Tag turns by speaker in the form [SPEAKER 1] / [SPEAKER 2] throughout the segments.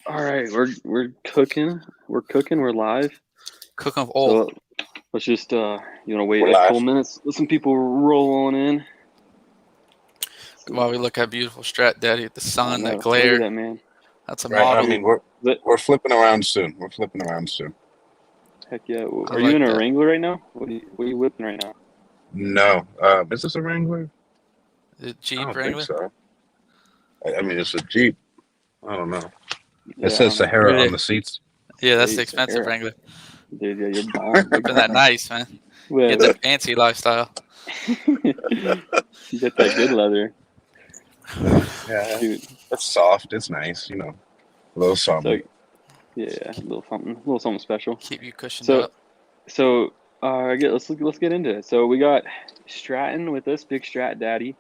[SPEAKER 1] All right, we're cooking. We're cooking. We're live.
[SPEAKER 2] Cooking with oil.
[SPEAKER 1] So let's just you want to wait
[SPEAKER 3] We're
[SPEAKER 1] a
[SPEAKER 3] live.
[SPEAKER 1] couple minutes. Let some people roll on in.
[SPEAKER 2] While we look at beautiful Strat Daddy at the
[SPEAKER 1] I
[SPEAKER 2] sun,
[SPEAKER 1] know.
[SPEAKER 2] that
[SPEAKER 1] Look
[SPEAKER 2] glare.
[SPEAKER 1] at that, man.
[SPEAKER 2] That's a
[SPEAKER 3] Right. I
[SPEAKER 2] model.
[SPEAKER 3] mean,
[SPEAKER 1] But
[SPEAKER 3] we're flipping around soon. We're flipping around soon.
[SPEAKER 1] heck yeah.
[SPEAKER 2] I
[SPEAKER 1] Are you
[SPEAKER 2] like
[SPEAKER 1] in a
[SPEAKER 2] that.
[SPEAKER 1] Wrangler right now? What are you whipping right now?
[SPEAKER 3] No. Is this a Wrangler?
[SPEAKER 2] The
[SPEAKER 3] I
[SPEAKER 2] Jeep
[SPEAKER 3] don't think
[SPEAKER 2] Wrangler.
[SPEAKER 3] so. I mean, it's a Jeep. I don't know.
[SPEAKER 1] Yeah,
[SPEAKER 3] It
[SPEAKER 1] I
[SPEAKER 3] says
[SPEAKER 1] don't know.
[SPEAKER 3] Sahara
[SPEAKER 2] Really?
[SPEAKER 3] on the seats.
[SPEAKER 2] Yeah, that's
[SPEAKER 1] Hey,
[SPEAKER 2] the expensive
[SPEAKER 1] Sahara.
[SPEAKER 2] Wrangler.
[SPEAKER 1] Dude, yeah, you're bomb.
[SPEAKER 2] Whipping that nice, man. You
[SPEAKER 1] Well,
[SPEAKER 2] get that fancy lifestyle.
[SPEAKER 1] you get that good leather,
[SPEAKER 3] Yeah.
[SPEAKER 1] dude.
[SPEAKER 3] It's soft. It's nice. A little
[SPEAKER 1] So
[SPEAKER 3] something.
[SPEAKER 1] yeah, a little something special.
[SPEAKER 2] Keep you cushioned
[SPEAKER 1] So
[SPEAKER 2] up.
[SPEAKER 1] let's get into it. So we got Stratton with us, Big Strat Daddy,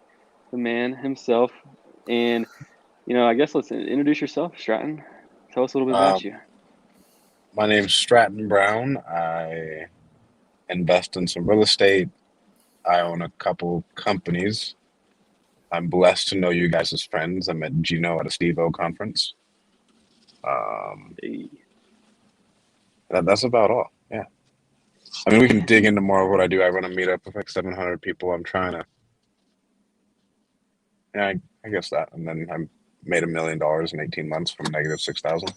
[SPEAKER 1] the man himself, and I guess let's introduce yourself, Stratton. Tell us a little bit about
[SPEAKER 3] Um,
[SPEAKER 1] you.
[SPEAKER 3] my name's Stratton Brown. I invest in some real estate. I own a couple companies. I'm blessed to know you guys as friends. I met Gino at a Steve-O conference. Um,
[SPEAKER 1] Hey,
[SPEAKER 3] that's about all. Yeah. I mean, we can dig into more of what I do. I run a meetup with like 700 people. I'm trying to, yeah, I guess that. And then I made $1 million in 18 months from negative 6,000.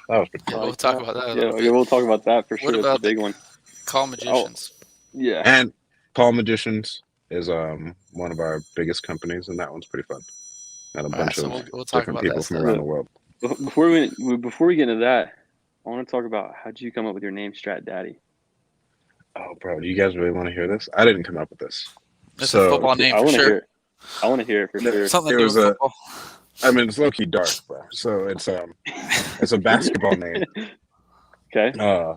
[SPEAKER 3] That was pretty
[SPEAKER 1] I
[SPEAKER 2] Yeah,
[SPEAKER 3] cool.
[SPEAKER 2] we'll
[SPEAKER 1] like
[SPEAKER 2] talk
[SPEAKER 1] that.
[SPEAKER 2] about that a
[SPEAKER 1] Yeah,
[SPEAKER 2] little
[SPEAKER 1] okay,
[SPEAKER 2] bit.
[SPEAKER 1] we'll talk about that for
[SPEAKER 2] What
[SPEAKER 1] sure. That's a
[SPEAKER 2] about the
[SPEAKER 1] big one.
[SPEAKER 2] call
[SPEAKER 1] Oh,
[SPEAKER 2] magicians?
[SPEAKER 1] yeah.
[SPEAKER 3] And Call Magicians is one of our biggest companies, and that one's pretty fun. Got a
[SPEAKER 2] All right,
[SPEAKER 3] bunch
[SPEAKER 2] so
[SPEAKER 3] of
[SPEAKER 2] we'll talk
[SPEAKER 3] different
[SPEAKER 2] about that
[SPEAKER 3] people from
[SPEAKER 2] stuff.
[SPEAKER 3] around the
[SPEAKER 1] Look,
[SPEAKER 3] world.
[SPEAKER 1] before we get into that, I want to talk about how did you come up with your name, Strat Daddy?
[SPEAKER 3] Oh, bro, do you guys really want to hear this? I didn't come up with this.
[SPEAKER 2] It's a
[SPEAKER 3] So
[SPEAKER 2] football name
[SPEAKER 1] I
[SPEAKER 2] for
[SPEAKER 1] want to
[SPEAKER 2] sure.
[SPEAKER 1] hear it. I want to hear it for sure.
[SPEAKER 2] Something
[SPEAKER 3] it
[SPEAKER 2] to do
[SPEAKER 3] was
[SPEAKER 2] with football.
[SPEAKER 3] I mean, it's low key dark, bro. So it's a basketball name.
[SPEAKER 1] Okay.
[SPEAKER 3] Uh,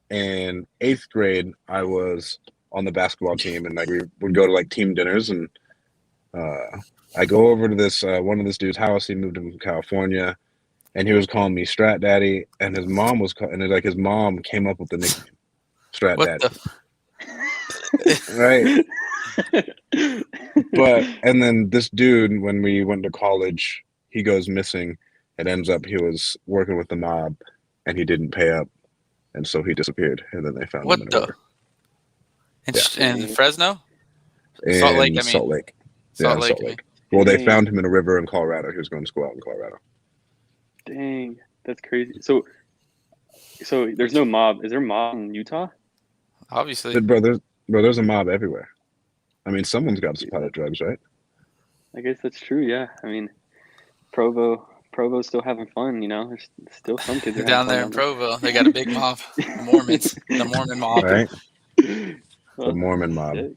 [SPEAKER 3] in eighth grade, I was on the basketball team, and like we would go to like team dinners, and uh, I go over to this dude's house. He moved from California, and he was calling me Strat Daddy, and his mom his mom came up with the nickname Strat
[SPEAKER 2] What
[SPEAKER 3] Daddy,
[SPEAKER 2] the?
[SPEAKER 3] right? But and then this dude, when we went to college, he goes missing. It ends up he was working with the mob, and he didn't pay up, and so he disappeared. And then they found
[SPEAKER 2] What
[SPEAKER 3] him in a
[SPEAKER 2] the?
[SPEAKER 3] river. Yeah,
[SPEAKER 2] In Fresno? Salt Lake,
[SPEAKER 3] in
[SPEAKER 2] I mean.
[SPEAKER 3] Salt Lake. Yeah,
[SPEAKER 2] Salt
[SPEAKER 3] in
[SPEAKER 2] Lake,
[SPEAKER 3] Salt
[SPEAKER 2] I mean.
[SPEAKER 3] Lake. Well, they
[SPEAKER 1] Dang,
[SPEAKER 3] found him in a river in Colorado. He was going to school out in Colorado.
[SPEAKER 1] dang, that's crazy. So there's no mob. Is there a mob in Utah?
[SPEAKER 2] Obviously.
[SPEAKER 3] But there's a mob everywhere. I mean, someone's got to supply the drugs, right?
[SPEAKER 1] I guess that's true. Yeah. I mean, Provo's still having fun. There's still some kids are having
[SPEAKER 2] Down
[SPEAKER 1] fun
[SPEAKER 2] there in
[SPEAKER 1] down
[SPEAKER 2] Provo, they got a big mob. The Mormons. The Mormon mob.
[SPEAKER 3] Right?
[SPEAKER 1] there.
[SPEAKER 3] The
[SPEAKER 1] Well,
[SPEAKER 3] Mormon mob.
[SPEAKER 1] sick.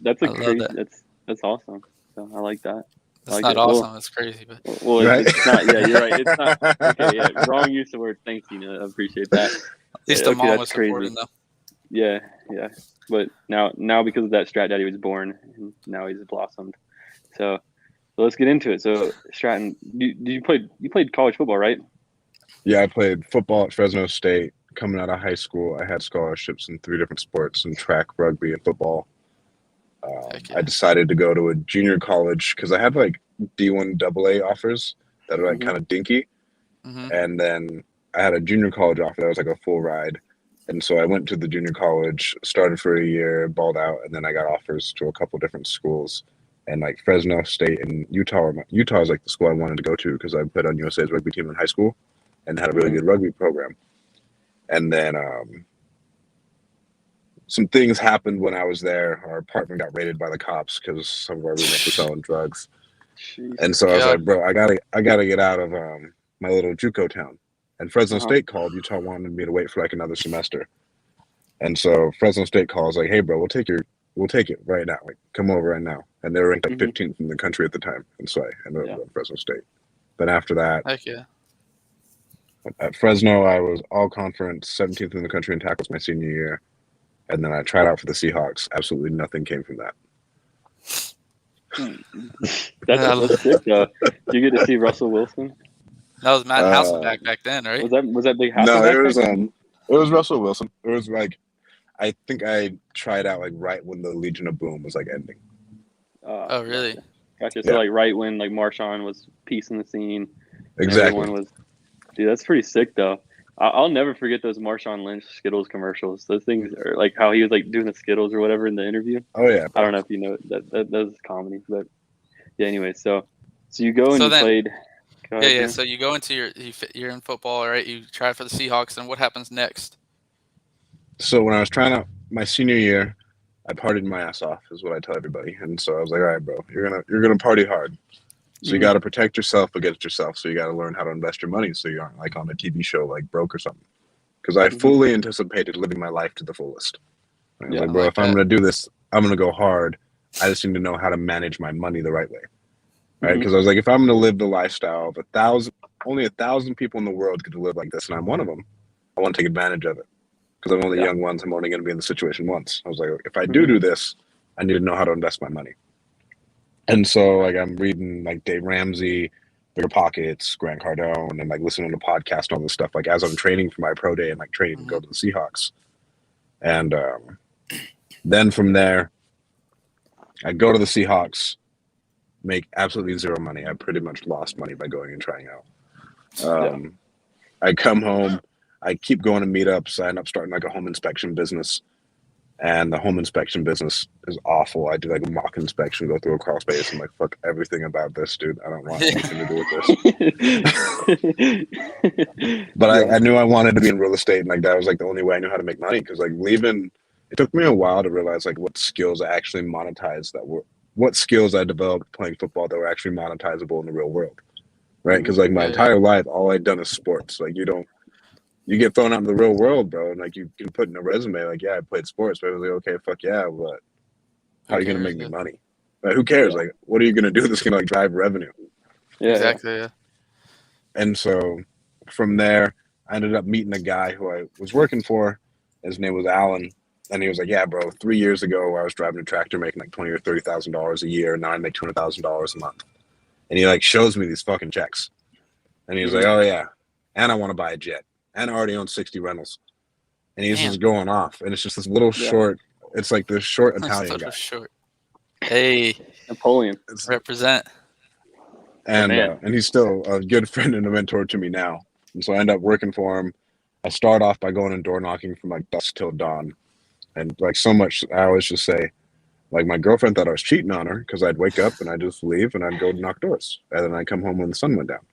[SPEAKER 1] That's
[SPEAKER 2] I
[SPEAKER 1] a
[SPEAKER 2] love
[SPEAKER 1] crazy.
[SPEAKER 2] that.
[SPEAKER 1] That's awesome. So I like that. I
[SPEAKER 2] That's
[SPEAKER 1] like
[SPEAKER 2] not
[SPEAKER 1] it. Well,
[SPEAKER 2] awesome. It's crazy, but
[SPEAKER 3] Right?
[SPEAKER 1] it's not. Yeah, you're right. It's not. Okay. Yeah. Wrong use of word. Thanks, I appreciate that.
[SPEAKER 2] at least the
[SPEAKER 1] Okay,
[SPEAKER 2] mom
[SPEAKER 1] that's
[SPEAKER 2] was
[SPEAKER 1] crazy.
[SPEAKER 2] supporting them.
[SPEAKER 1] Yeah, yeah. But now because of that, Strat Daddy was born, and now he's blossomed. So let's get into it. So Stratton, you played college football, right?
[SPEAKER 3] Yeah, I played football at Fresno State. Coming out of high school, I had scholarships in 3 different sports: in track, rugby, and football.
[SPEAKER 2] Heck
[SPEAKER 3] I
[SPEAKER 2] yeah.
[SPEAKER 3] decided to go to a junior college because I had like D1 AA offers that are like
[SPEAKER 1] Mm-hmm.
[SPEAKER 3] kind of dinky,
[SPEAKER 2] hmm
[SPEAKER 3] and then I had a junior college offer that was like a full ride. And so I went to the junior college, started for a year, balled out, and then I got offers to a couple different schools. And like Fresno State and Utah is like the school I wanted to go to because I played on USA's rugby team in high school and had a really
[SPEAKER 1] Mm-hmm.
[SPEAKER 3] good rugby program. And then some things happened when I was there. Our apartment got raided by the cops because some of our roommates were selling drugs.
[SPEAKER 1] Jeez.
[SPEAKER 3] And so I was
[SPEAKER 2] God.
[SPEAKER 3] like, bro, I gotta get out of my little JUCO town. And Fresno
[SPEAKER 1] Uh-huh.
[SPEAKER 3] State called. Utah wanted me to wait for like another semester. And so Fresno State calls like, hey, bro, we'll take it right now. Like, come over right now. And they were ranked like
[SPEAKER 1] Mm-hmm.
[SPEAKER 3] 15th in the country at the time. And so I ended up
[SPEAKER 1] Yeah.
[SPEAKER 3] going to Fresno State. Then after that,
[SPEAKER 2] Heck yeah.
[SPEAKER 3] at Fresno, I was all conference, 17th in the country in tackles my senior year. And then I tried out for the Seahawks. Absolutely nothing came from that.
[SPEAKER 1] That's sick though. Do you get to see Russell Wilson?
[SPEAKER 2] That was Matt
[SPEAKER 3] Uh,
[SPEAKER 2] Hasselbeck back then, right?
[SPEAKER 1] Was that big
[SPEAKER 3] no,
[SPEAKER 1] Hasselbeck back then?
[SPEAKER 3] it was Russell Wilson. It was like I think I tried out like right when the Legion of Boom was like ending.
[SPEAKER 2] Oh, really?
[SPEAKER 1] Gotcha. So
[SPEAKER 3] Yeah,
[SPEAKER 1] like right when like Marshawn was piecing the scene and everyone
[SPEAKER 3] exactly.
[SPEAKER 1] was Dude, that's pretty sick though. I'll never forget those Marshawn Lynch Skittles commercials. Those things are like how he was like doing the Skittles or whatever in the interview.
[SPEAKER 3] Oh yeah,
[SPEAKER 1] I don't know if you know that's comedy, but yeah. Anyway, so you go and
[SPEAKER 2] So
[SPEAKER 1] you
[SPEAKER 2] then,
[SPEAKER 1] played. Go ahead,
[SPEAKER 2] yeah.
[SPEAKER 1] Sam.
[SPEAKER 2] So you go into you're in football, right? You try for the Seahawks, and what happens next?
[SPEAKER 3] So when I was trying out my senior year, I partied my ass off, is what I tell everybody. And so I was like, all right, bro, you're gonna party hard. So you
[SPEAKER 1] Mhm.
[SPEAKER 3] got to protect yourself against yourself. So you got to learn how to invest your money, so you aren't like on a TV show like broke or something. Because I
[SPEAKER 1] Mhm.
[SPEAKER 3] fully anticipated living my life to the fullest. I was
[SPEAKER 1] Yeah.
[SPEAKER 3] like,
[SPEAKER 2] I
[SPEAKER 3] bro,
[SPEAKER 2] like
[SPEAKER 3] if I'm
[SPEAKER 2] that.
[SPEAKER 3] gonna do this, I'm gonna go hard. I just need to know how to manage my money the right way, right?
[SPEAKER 1] Mhm.
[SPEAKER 3] Because I was like, if I'm gonna live the lifestyle of only 1,000 people in the world could live like this, and I'm one of them. I want to take advantage of it because I'm one of the
[SPEAKER 1] Yeah.
[SPEAKER 3] young ones. I'm only going to be in the situation once. I was like, if I
[SPEAKER 1] Mhm.
[SPEAKER 3] do this, I need to know how to invest my money. And so, like, I'm reading like Dave Ramsey, Bigger Pockets, Grant Cardone, and like listening to podcasts, all this stuff. Like as I'm training for my pro day and like training to go to the Seahawks, and then from there, I go to the Seahawks, make absolutely zero money. I pretty much lost money by going and trying out.
[SPEAKER 1] Yeah.
[SPEAKER 3] I come home, I keep going to meetups. I end up starting like a home inspection business. And the home inspection business is awful. I do like a mock inspection, go through a crawl space. I'm like, fuck everything about this, dude. I don't want anything to do with this. But
[SPEAKER 1] Yeah.
[SPEAKER 3] I knew I wanted to be in real estate, and like that was like the only way I knew how to make money. Because like leaving, it took me a while to realize like what skills I actually monetized what skills I developed playing football that were actually monetizable in the real world, right? Because like my
[SPEAKER 2] Yeah.
[SPEAKER 3] entire life, all I'd done is sports. Like you get thrown out in the real world, bro, and like you can put in a resume, like, yeah, I played sports, but I was like, okay, fuck yeah, but how
[SPEAKER 2] Who
[SPEAKER 3] are you gonna
[SPEAKER 2] cares?
[SPEAKER 3] make me
[SPEAKER 2] Yeah.
[SPEAKER 3] money? Like, who cares?
[SPEAKER 1] Yeah.
[SPEAKER 3] Like, what are you gonna do that's gonna like drive revenue?
[SPEAKER 1] Yeah.
[SPEAKER 2] Exactly. Yeah.
[SPEAKER 3] And so from there, I ended up meeting a guy who I was working for. His name was Alan, and he was like, yeah, bro, 3 years ago, I was driving a tractor making like $20,000 or $30,000 a year. Now I make $200,000 a month. And he like shows me these fucking checks, and he was like,
[SPEAKER 1] Mhm.
[SPEAKER 3] oh yeah, and I want to buy a jet, and I already own 60 rentals. And he's
[SPEAKER 2] Damn.
[SPEAKER 3] just going off, and it's just this little
[SPEAKER 1] Yeah.
[SPEAKER 3] short. It's like this short
[SPEAKER 2] That's
[SPEAKER 3] Italian
[SPEAKER 2] little
[SPEAKER 3] guy.
[SPEAKER 2] short. Hey,
[SPEAKER 1] Napoleon.
[SPEAKER 3] It's,
[SPEAKER 2] represent.
[SPEAKER 1] The man.
[SPEAKER 3] and he's still a good friend and a mentor to me now. And so I end up working for him. I start off by going and door knocking from like dusk till dawn, and like so much. I always just say, like my girlfriend thought I was cheating on her because I'd wake up and I'd just leave and I'd go knock doors, and then I'd come home when the sun went down.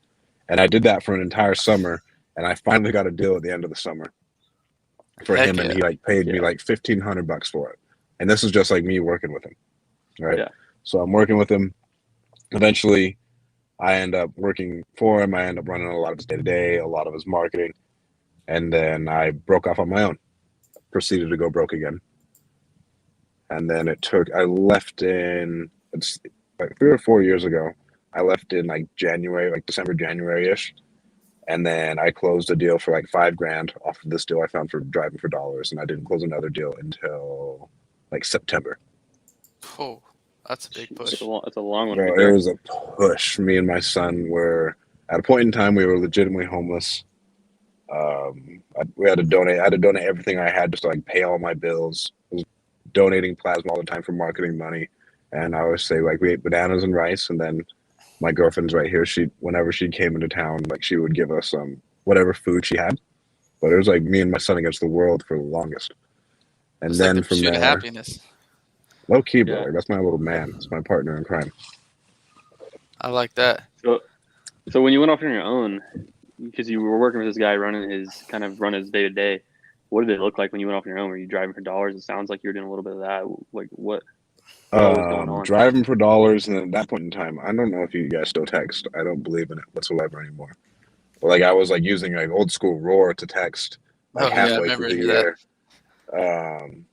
[SPEAKER 3] And I did that for an entire summer, and I finally got a deal at the end of the summer for
[SPEAKER 2] Heck
[SPEAKER 3] him, and
[SPEAKER 2] yeah.
[SPEAKER 3] he like paid me
[SPEAKER 1] Yeah.
[SPEAKER 3] like $1,500 for it. And this is just like me working with him, right?
[SPEAKER 1] Yeah.
[SPEAKER 3] So I'm working with him. Eventually, I end up working for him. I end up running a lot of his day to day, a lot of his marketing, and then I broke off on my own. Proceeded to go broke again, and then I left in it's like 3 or 4 years ago. I left in like January, like December, January ish. And then I closed a deal for like $5,000 off of this deal I found for driving for dollars, and I didn't close another deal until like September.
[SPEAKER 2] Oh, that's a big push.
[SPEAKER 1] That's a long one
[SPEAKER 3] Bro,
[SPEAKER 1] right
[SPEAKER 3] it
[SPEAKER 1] there.
[SPEAKER 3] was a push. Me and my son were at a point in time we were legitimately homeless. We had to donate. I had to donate everything I had just to like pay all my bills. I was donating plasma all the time for marketing money, and I always say like we ate bananas and rice, and then my girlfriend's right here. Whenever she came into town, like she would give us whatever food she had. But it was like me and my son against the world for the longest. And
[SPEAKER 2] It's like
[SPEAKER 3] then
[SPEAKER 2] the
[SPEAKER 3] from
[SPEAKER 2] pursuit of
[SPEAKER 3] there,
[SPEAKER 2] happiness.
[SPEAKER 3] low key, bro.
[SPEAKER 1] Yeah.
[SPEAKER 3] Like, that's my little man. It's my partner in crime.
[SPEAKER 2] I like that.
[SPEAKER 1] So when you went off on your own, because you were working with this guy running his day to day, what did it look like when you went off on your own? Were you driving for dollars? It sounds like you were doing a little bit of that. Like what was going on?
[SPEAKER 3] Driving for dollars, and at that point in time, I don't know if you guys still text. I don't believe in it whatsoever anymore. But like I was like using like old school Roar to text like
[SPEAKER 2] Oh yeah, I
[SPEAKER 3] halfway through
[SPEAKER 2] remember
[SPEAKER 3] the
[SPEAKER 2] that.
[SPEAKER 3] year.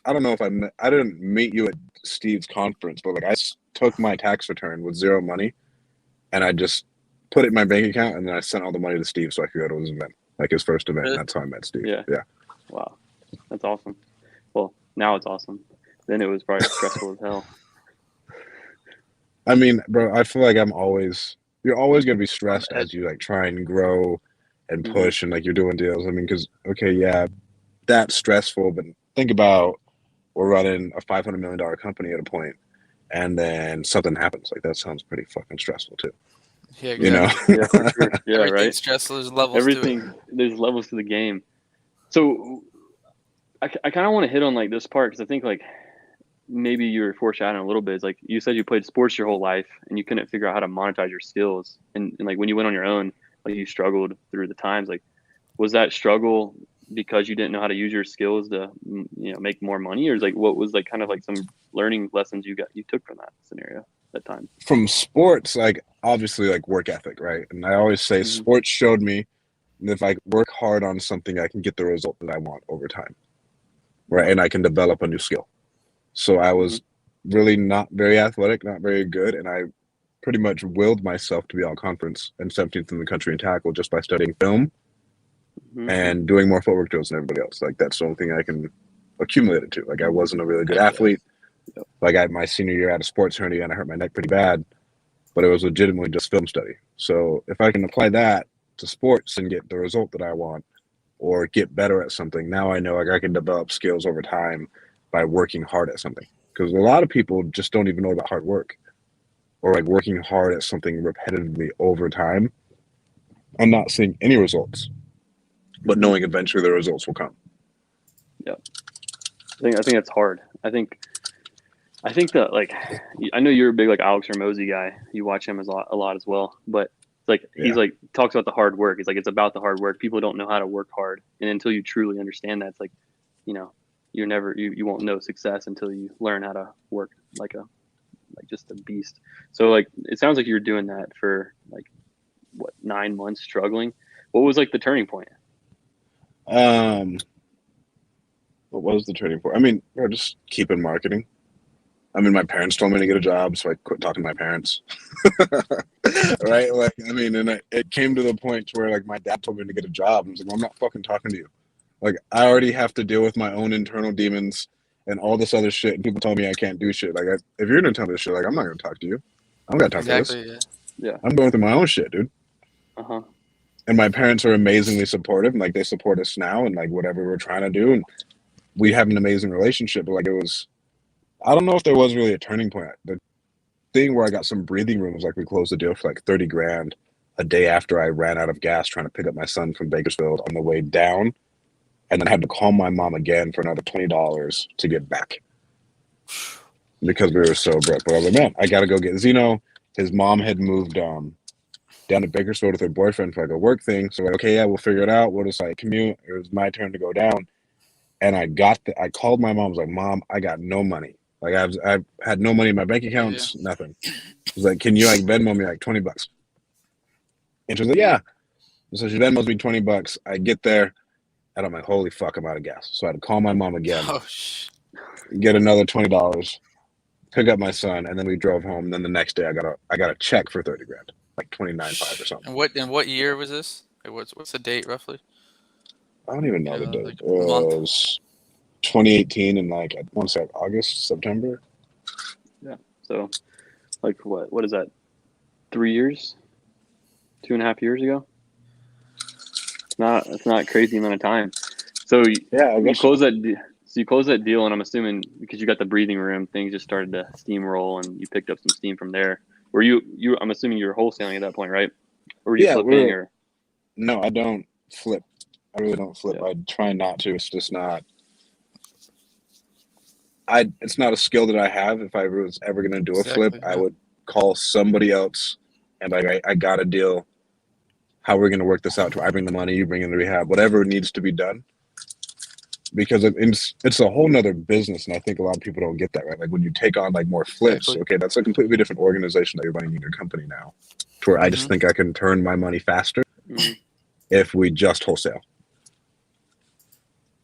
[SPEAKER 3] I don't know if I didn't meet you at Steve's conference, but like took my tax return with zero money, and I just put it in my bank account, and then I sent all the money to Steve so I could go to his event, like his first event.
[SPEAKER 2] Really?
[SPEAKER 3] And that's how I met Steve.
[SPEAKER 1] Yeah.
[SPEAKER 3] Yeah.
[SPEAKER 1] Wow, that's awesome. Well, now it's awesome. Then it was probably stressful as hell.
[SPEAKER 3] I mean, bro, I feel like you're always gonna be stressed as you like try and grow and
[SPEAKER 1] Mhm.
[SPEAKER 3] push and like you're doing deals. I mean, because okay, yeah, that's stressful, but think about we're running a $500 million company at a point, and then something happens. Like that sounds pretty fucking stressful too.
[SPEAKER 2] Yeah,
[SPEAKER 3] You know,
[SPEAKER 2] exactly.
[SPEAKER 1] Yeah, for sure. Yeah,
[SPEAKER 2] Everything's
[SPEAKER 1] right.
[SPEAKER 2] stressful. There's levels to
[SPEAKER 1] Everything,
[SPEAKER 2] it.
[SPEAKER 1] there's levels to the game. So I kind of want to hit on like this part because I think like maybe you were foreshadowing a little bit. It's like you said you played sports your whole life and you couldn't figure out how to monetize your skills. And like when you went on your own, like you struggled through the times. Like, was that struggle because you didn't know how to use your skills to, make more money, or is like what was like kind of like some learning lessons you took from that scenario that time?
[SPEAKER 3] from sports, like obviously like work ethic, right? And I always say
[SPEAKER 1] Mm-hmm.
[SPEAKER 3] sports showed me that if I work hard on something, I can get the result that I want over time, right? And I can develop a new skill. So I was really not very athletic, not very good, and I pretty much willed myself to be all conference and 17th in the country in tackle just by studying film
[SPEAKER 1] Mm-hmm.
[SPEAKER 3] and doing more footwork drills than everybody else. Like that's the only thing I can accumulate it to. Like I wasn't a really good athlete.
[SPEAKER 1] Yep.
[SPEAKER 3] Like my senior year, I had a sports hernia and I hurt my neck pretty bad, but it was legitimately just film study. So if I can apply that to sports and get the result that I want or get better at something, now I know like I can develop skills over time by working hard at something. Because a lot of people just don't even know about hard work or like working hard at something repetitively over time and not seeing any results, but knowing eventually the results will come.
[SPEAKER 1] Yeah, I think that's hard. I think that like I know you're a big like Alex Hormozy guy. You watch him a lot as well, but it's like he's like talks about the hard work. It's like it's about the hard work. People don't know how to work hard, and until you truly understand that, it's like you're never you won't know success until you learn how to work like just a beast. So like it sounds like you're doing that for like what 9 months struggling. What was like the turning point?
[SPEAKER 3] What was the turning point? I mean, we're just keeping marketing. I mean, my parents told me to get a job, so I quit talking to my parents. Right? Like, I mean, and it came to the point where like my dad told me to get a job. I was like, well, I'm not fucking talking to you. Like, I already have to deal with my own internal demons and all this other shit. And people tell me I can't do shit. Like, if you're gonna tell me this shit, like, I'm not gonna talk to you. I'm gonna talk to this.
[SPEAKER 1] Yeah.
[SPEAKER 3] I'm going through my own shit, dude. And my parents are amazingly supportive, and like they support us now, and like whatever we're trying to do, and we have an amazing relationship. But like it was, I don't know if there was really a turning point. The thing where I got some breathing room was like we closed the deal for like 30 grand a day after I ran out of gas trying to pick up my son from Bakersfield on the way down, and then I had to call my mom again for another $20 to get back because we were so broke. But I was like, man, I gotta go get Zeno. His mom had moved down to Bakersfield with her boyfriend for like a work thing. So like, okay, yeah, we'll figure it out. We'll just like commute. It was my turn to go down. And I called my mom. I was like, Mom, I got no money. Like I've had no money in my bank accounts, nothing. I was like, can you like Venmo me like $20? And she was like, yeah. So she Venmos me $20. I get there and I'm like, holy fuck, I'm out of gas. So I had to call my mom again, get another $20, pick up my son, and then we drove home. Then the next day I got a check for 30 grand. Like 29.5 or something.
[SPEAKER 2] And what year was this? Like what's the date roughly?
[SPEAKER 3] I don't even know the date.
[SPEAKER 2] Like
[SPEAKER 3] It was 2018 and like I want to say like August, September.
[SPEAKER 1] Yeah. So like what is that? 3 years? 2.5 years ago? It's not a crazy amount of time. So
[SPEAKER 3] yeah,
[SPEAKER 1] you close that deal, and I'm assuming because you got the breathing room, things just started to steamroll, and you picked up some steam from there. Were you? I'm assuming you were wholesaling at that point, right? Or were you flipping? Or
[SPEAKER 3] no, I don't flip. I really don't flip. I try not to. It's just not. It's not a skill that I have. If I was ever going to do a flip, I would call somebody else, and like I got a deal. How we're going to work this out? I bring the money, you bring in the rehab, whatever needs to be done. Because it's a whole nother business, and I think a lot of people don't get that, right? Like when you take on like more flips, okay, that's a completely different organization that you're running in your company now. To where I just think I can turn my money faster if we just wholesale.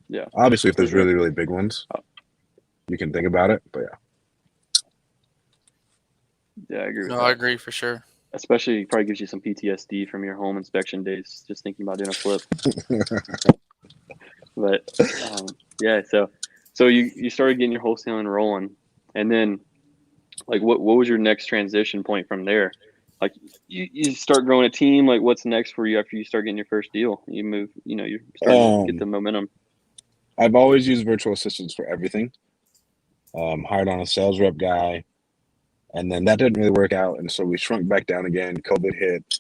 [SPEAKER 1] Yeah.
[SPEAKER 3] Obviously, if there's really, really big ones, you can think about it, but yeah.
[SPEAKER 1] Yeah, I agree with that.
[SPEAKER 2] I agree for sure.
[SPEAKER 1] Especially, it probably gives you some PTSD from your home inspection days, just thinking about doing a flip. But yeah, so you started getting your wholesaling rolling, and then like what was your next transition point from there? Like you start growing a team. Like what's next for you after you start getting your first deal? You move, you start to get the momentum.
[SPEAKER 3] I've always used virtual assistants for everything. Hired on a sales rep guy. And then that didn't really work out. And so we shrunk back down again. COVID hit.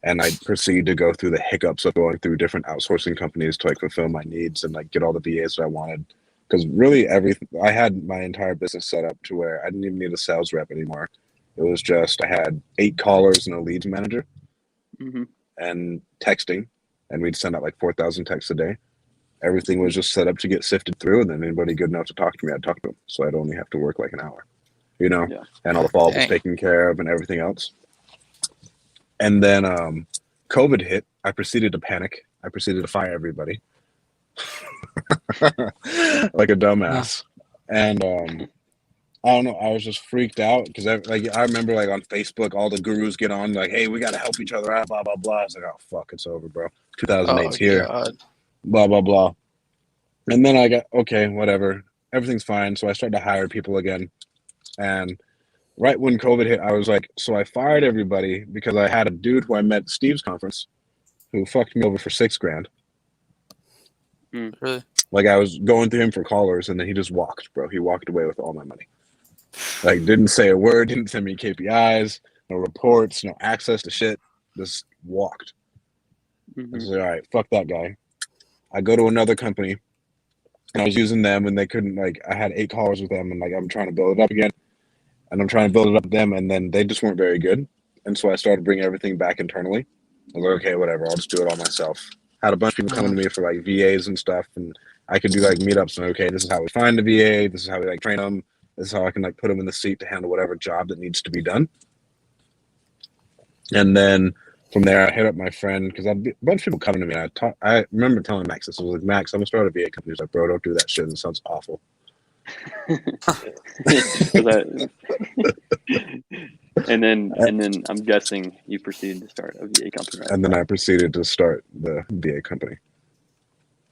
[SPEAKER 3] And I proceeded to go through the hiccups of going through different outsourcing companies to like fulfill my needs and like get all the VAs that I wanted. Because really I had my entire business set up to where I didn't even need a sales rep anymore. It was just I had 8 callers and a leads manager and texting. And we'd send out like 4,000 texts a day. Everything was just set up to get sifted through. And then anybody good enough to talk to me, I'd talk to them. So I'd only have to work like an hour, and all the follow-up was taken care of and everything else. And then COVID hit. I proceeded to panic. I proceeded to fire everybody like a dumbass. And I don't know. I was just freaked out because I remember like on Facebook, all the gurus get on like, "Hey, we got to help each other out." Blah blah blah. I was like, "Oh fuck, it's over, bro. 2008's here."
[SPEAKER 2] God.
[SPEAKER 3] Blah blah blah. And then I got okay, whatever. Everything's fine. So I started to hire people again, and right when COVID hit, I was like, so I fired everybody because I had a dude who I met at Steve's conference who fucked me over for $6,000.
[SPEAKER 2] Really?
[SPEAKER 3] Like I was going through him for callers and then he just walked, bro. He walked away with all my money. Like didn't say a word, didn't send me KPIs, no reports, no access to shit. Just walked. I was like, all right, fuck that guy. I go to another company and I was using them and they couldn't I had 8 callers with them and like I'm trying to build it up again. And I'm trying to build it up with them, and then they just weren't very good. And so I started bringing everything back internally. I was like, okay, whatever, I'll just do it all myself. Had a bunch of people coming to me for like VAs and stuff, and I could do like meetups and okay, this is how we find a VA, this is how we like train them, this is how I can like put them in the seat to handle whatever job that needs to be done. And then from there, I hit up my friend because a bunch of people coming to me. I remember telling Max this. I was like, Max, I'm gonna start a VA company. He's like, bro, don't do that shit. It sounds awful.
[SPEAKER 1] and then I'm guessing you proceeded to start a VA company, right?
[SPEAKER 3] And then I proceeded to start the VA company.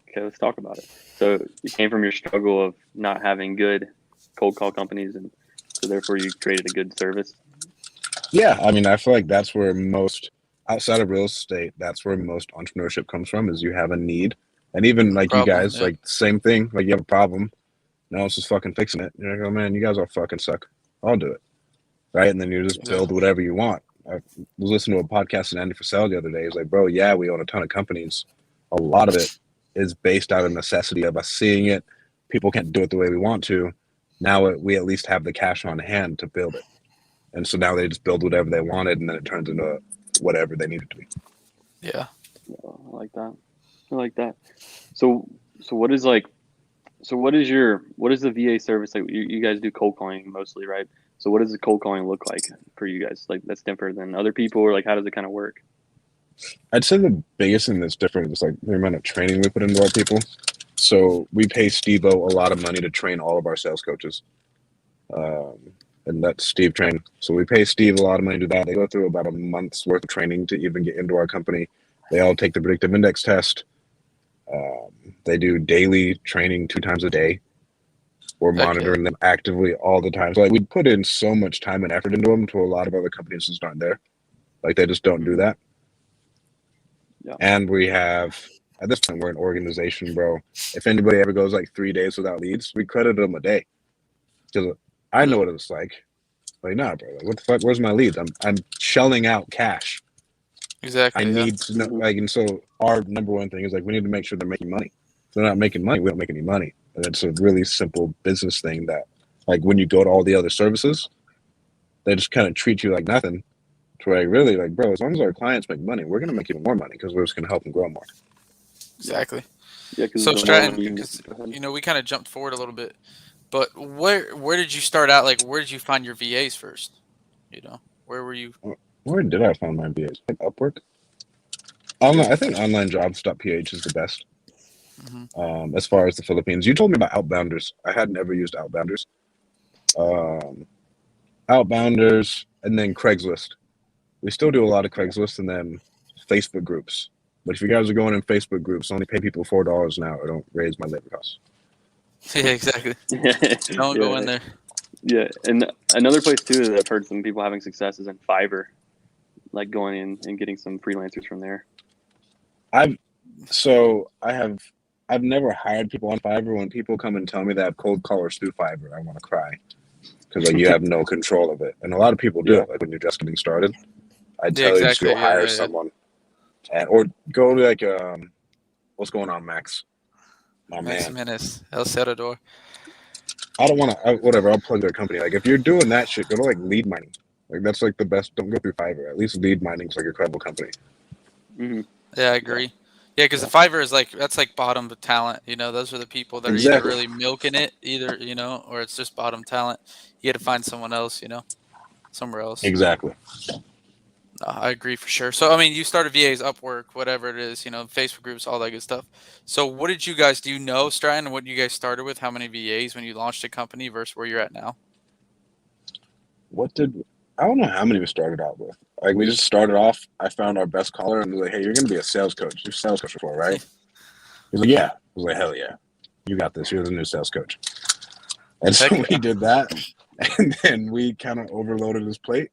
[SPEAKER 1] Okay, let's talk about it. So you came from your struggle of not having good cold call companies, and so therefore you created a good service.
[SPEAKER 3] Yeah, I mean, I feel like that's where most outside of real estate, that's where most entrepreneurship comes from. Is you have a need, and even like you guys, like same thing. Like you have a problem. No one's just fucking fixing it. You're like, oh man, you guys all fucking suck. I'll do it. Right? And then you just build whatever you want. I was listening to a podcast with Andy Frisell the other day. He's like, bro, yeah, we own a ton of companies. A lot of it is based out of necessity of us seeing it. People can't do it the way we want to. Now we at least have the cash on hand to build it. And so now they just build whatever they wanted and then it turns into whatever they need it to be.
[SPEAKER 2] Yeah.
[SPEAKER 1] I like that. I like that. So what is the VA service like? You guys do cold calling mostly, right? So what does the cold calling look like for you guys? Like that's different than other people, or like how does it kind of work?
[SPEAKER 3] I'd say the biggest thing that's different is like the amount of training we put into our people. So we pay Steve-O a lot of money to train all of our sales coaches. And that's Steve train. So we pay Steve a lot of money to do that. They go through about a month's worth of training to even get into our company. They all take the predictive index test. They do daily training 2 times a day. We're monitoring them actively all the time. So like we put in so much time and effort into them to a lot of other companies just aren't there. Like they just don't do that. Yeah. And we have, at this point, we're an organization, bro. If anybody ever goes like 3 days without leads, we credit them a day. Because I know what it's like. Like, nah, bro. Like, what the fuck? Where's my leads? I'm shelling out cash.
[SPEAKER 2] Exactly.
[SPEAKER 3] I need to know. Like, and so our number one thing is like we need to make sure they're making money. If they're not making money, we don't make any money. And it's a really simple business thing that, like, when you go to all the other services, they just kind of treat you like nothing. To where really, like, bro, as long as our clients make money, we're gonna make even more money because we're just gonna help them grow more.
[SPEAKER 2] Exactly.
[SPEAKER 1] Yeah.
[SPEAKER 2] So Stratton, because we kind of jumped forward a little bit, but where did you start out? Like, where did you find your VAs first? Where were you?
[SPEAKER 3] Where did I find my VAs? Like Upwork. I think onlinejobs.ph is the best. As far as the Philippines, you told me about Outbounders. I had never used Outbounders. Outbounders, and then Craigslist. We still do a lot of Craigslist and then Facebook groups. But if you guys are going in Facebook groups, only pay people $4 an hour. Don't raise my labor costs.
[SPEAKER 2] Yeah, exactly. Don't go in there.
[SPEAKER 1] Yeah, and another place too that I've heard some people having success is in Fiverr, like going in and getting some freelancers from there.
[SPEAKER 3] I've never hired people on Fiverr. When people come and tell me they have cold callers through Fiverr, I want to cry. because like you have no control of it, and a lot of people do.
[SPEAKER 1] Yeah.
[SPEAKER 3] Like when you're just getting started, I'd
[SPEAKER 2] Yeah,
[SPEAKER 3] tell you just
[SPEAKER 2] exactly.
[SPEAKER 3] go hire
[SPEAKER 2] Yeah.
[SPEAKER 3] someone, or go to like what's going on, Max? My
[SPEAKER 2] Max
[SPEAKER 3] man.
[SPEAKER 2] Jimenez, El Cerador.
[SPEAKER 3] I don't want to. Whatever. I'll plug their company. Like if you're doing that shit, go to like lead mining. Like that's like the best. Don't go through Fiverr. At least lead mining's like a credible company.
[SPEAKER 1] Mm-hmm.
[SPEAKER 2] Yeah, I agree. Yeah, because the Fiverr is that's like bottom of talent. Those are the people that are either
[SPEAKER 3] Exactly.
[SPEAKER 2] really milking it, or it's just bottom talent. You got to find someone else, somewhere else.
[SPEAKER 3] Exactly.
[SPEAKER 2] No, I agree for sure. So, I mean, you started VAs, Upwork, whatever it is, Facebook groups, all that good stuff. So, what did you guys do? Stratton, what you guys started with? How many VAs when you launched a company versus where you're at now?
[SPEAKER 3] I don't know how many we started out with. Like we just started off. I found our best caller and was like, "Hey, you're gonna be a sales coach. You're a sales coach before, right?" He's like, "Yeah." I was like, "Hell yeah, you got this. You're the new sales coach." And so
[SPEAKER 2] Heck
[SPEAKER 3] we
[SPEAKER 2] yeah.
[SPEAKER 3] did that, and then we kind of overloaded his plate.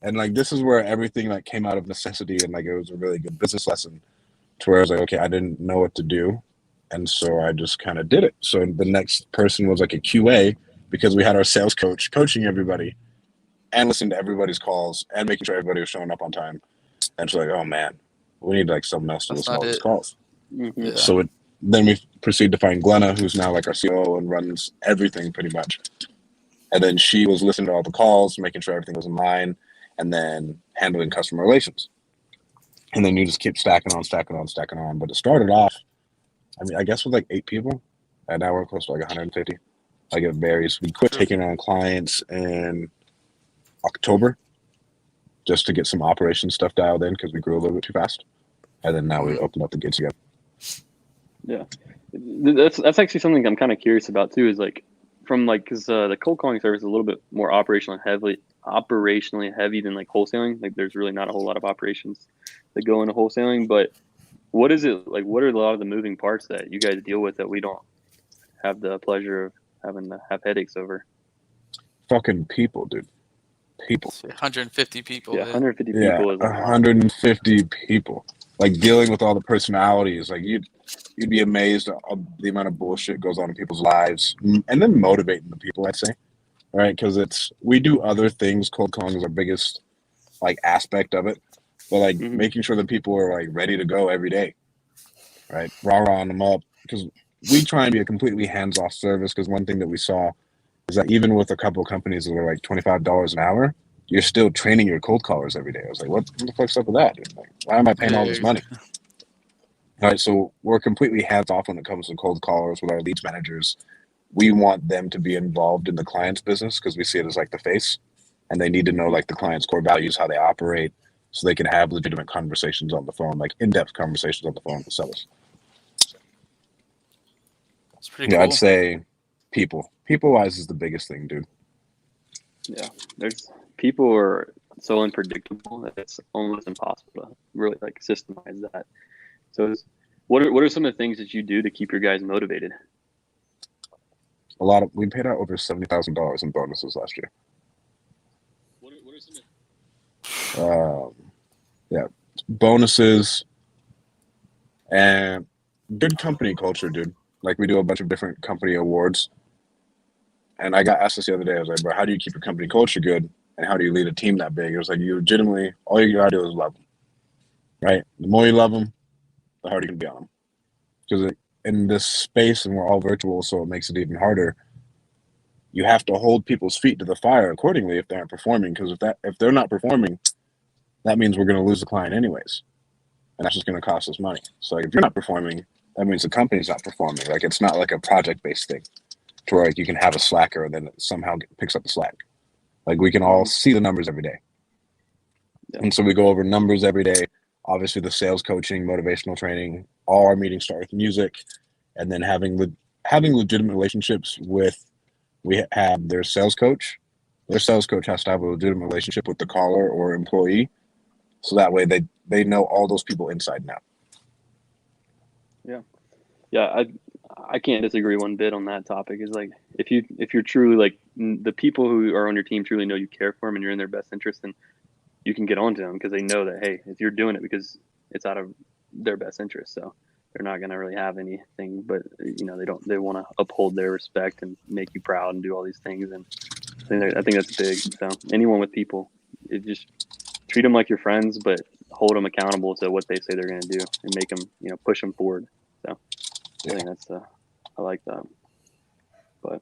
[SPEAKER 3] And like this is where everything like came out of necessity, and like it was a really good business lesson. To where I was like, okay, I didn't know what to do, and so I just kind of did it. So the next person was like a QA because we had our sales coach coaching everybody and listening to everybody's calls and making sure everybody was showing up on time. And so like, oh man, we need like something else to
[SPEAKER 2] That's
[SPEAKER 3] listen to
[SPEAKER 2] not
[SPEAKER 3] all these
[SPEAKER 2] it.
[SPEAKER 3] calls.
[SPEAKER 1] Mm-hmm.
[SPEAKER 2] Yeah.
[SPEAKER 3] So then we proceeded to find Glenna, who's now like our COO and runs everything pretty much. And then she was listening to all the calls, making sure everything was in line, and then handling customer relations. And then you just keep stacking on. But it started off, I mean, I guess with like 8 people, and now we're close to like 150. Like it varies. We quit taking on clients in October just to get some operation stuff dialed in because we grew a little bit too fast. And then now we opened up the gates again.
[SPEAKER 1] Yeah, that's actually something I'm kind of curious about too. Is like from like because the cold calling service is a little bit more operationally heavy than like wholesaling. Like there's really not a whole lot of operations that go into wholesaling. But what is it like? What are a lot of the moving parts that you guys deal with that we don't have the pleasure of having to have headaches over?
[SPEAKER 3] Fucking people, dude. People.
[SPEAKER 2] 150 people.
[SPEAKER 1] Yeah, 150
[SPEAKER 3] Yeah,
[SPEAKER 1] people is a lot.
[SPEAKER 3] 150 people. Like dealing with all the personalities. Like you'd be amazed at the amount of bullshit goes on in people's lives, and then motivating the people. I'd say, right? Because we do other things. Cold calling is our biggest like aspect of it, but like making sure that people are like ready to go every day, right? Rah-rahing them up because we try and be a completely hands-off service. Because one thing that we saw is that even with a couple of companies that are like $25 an hour, you're still training your cold callers every day. I was like, what the fuck's up with that, dude? Like, why am I paying all this money? All right, so we're completely hands-off when it comes to cold callers with our leads managers. We want them to be involved in the client's business because we see it as like the face, and they need to know like the client's core values, how they operate, so they can have legitimate conversations on the phone, like in-depth conversations on the phone with sellers.
[SPEAKER 2] It's pretty cool.
[SPEAKER 3] I'd say people-wise is the biggest thing, dude.
[SPEAKER 1] Yeah, there's people are so unpredictable that it's almost impossible to really like systemize that. So, what are some of the things that you do to keep your guys motivated?
[SPEAKER 3] We paid out over $70,000 in bonuses last year.
[SPEAKER 1] What are some
[SPEAKER 3] Yeah, bonuses and good company culture, dude. Like we do a bunch of different company awards. And I got asked this the other day. I was like, bro, how do you keep your company culture good? And how do you lead a team that big? It was like, you legitimately, all you gotta do is love them, right? The more you love them, the harder you can be on them. Because in this space, and we're all virtual, so it makes it even harder. You have to hold people's feet to the fire accordingly if they aren't performing. Because if they're not performing, that means we're going to lose the client anyways, and that's just going to cost us money. So like, if you're not performing, that means the company's not performing. Like it's not like a project-based thing, to where like you can have a slacker and then it somehow picks up the slack. Like we can all see the numbers every day. Yeah. And so we go over numbers every day. Obviously the sales coaching, motivational training, all our meetings start with music, and then having legitimate relationships with, we have their sales coach. Their sales coach has to have a legitimate relationship with the caller or employee. So that way they know all those people inside and out.
[SPEAKER 1] Yeah, I can't disagree one bit on that topic. Is like if you're truly like the people who are on your team truly know you care for them and you're in their best interest, then you can get on to them because they know that hey, if you're doing it because it's out of their best interest, so they're not gonna really have anything. But they want to uphold their respect and make you proud and do all these things, and I think that's big. So anyone with people, it just treat them like your friends, but hold them accountable to what they say they're going to do and make them, push them forward. So I think that's, I like that. But,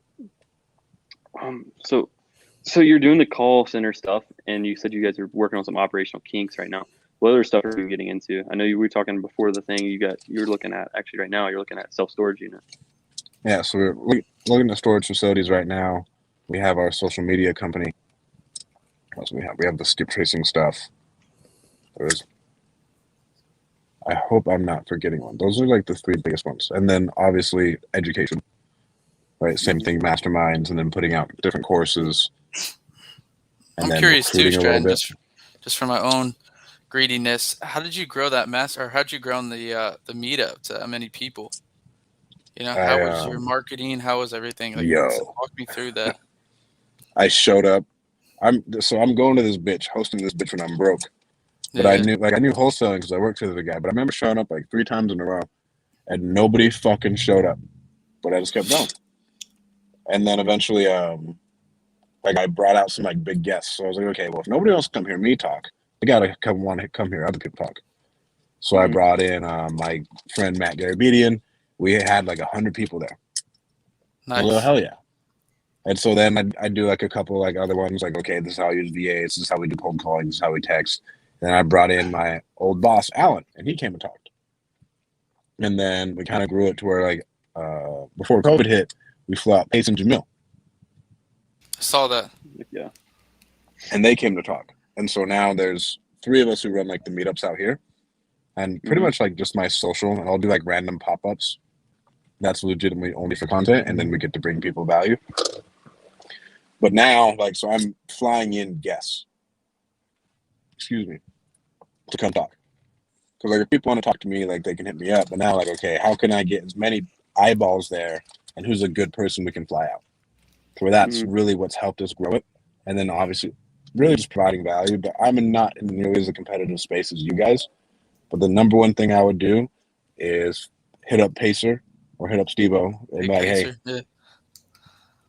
[SPEAKER 1] so you're doing the call center stuff, and you said you guys are working on some operational kinks right now. What other stuff are you getting into? I know you were talking before the thing you're looking at actually right now. You're looking at self-storage unit.
[SPEAKER 3] Yeah, so we're looking at storage facilities right now. We have our social media company. What else we have the skip tracing stuff. I hope I'm not forgetting one. Those are like the three biggest ones. And then obviously education. Right, same thing, masterminds, and then putting out different courses.
[SPEAKER 2] I'm curious too, Stratton, just for my own greediness. How did you grow that or how did you grow the meetup to that many people? How was your marketing? How was everything? Walk me through that.
[SPEAKER 3] I showed up. I'm going to this bitch, hosting this bitch when I'm broke. But I knew wholesaling because I worked for the guy. But I remember showing up like 3 times in a row, and nobody fucking showed up. But I just kept going. And then eventually, I brought out some like big guests. So I was like, okay, well, if nobody else come hear me talk, I gotta want to come hear other people talk. So I brought in my friend Matt Garabedian. We had like 100 people there.
[SPEAKER 2] Nice.
[SPEAKER 3] Well, hell yeah. And so then I do like a couple like other ones, like, okay, this is how I use VAs, this is how we do cold calling, this is how we text. Then I brought in my old boss, Alan, and he came and talked. And then we kind of grew it to where like before COVID hit, we flew out Pace and Jamil.
[SPEAKER 2] I saw that.
[SPEAKER 1] Yeah.
[SPEAKER 3] And they came to talk. And so now there's 3 of us who run like the meetups out here. And pretty much like just my social, and I'll do like random pop-ups. That's legitimately only for content, and then we get to bring people value. But now, so I'm flying in guests. Excuse me. To come talk. Because if people want to talk to me, they can hit me up. But now, okay, how can I get as many eyeballs there, and who's a good person we can fly out? So that's really what's helped us grow it. And then obviously, really just providing value. But I'm not in nearly as a competitive space as you guys. But the number one thing I would do is hit up Pacer or hit up Steve-O and be like, hey,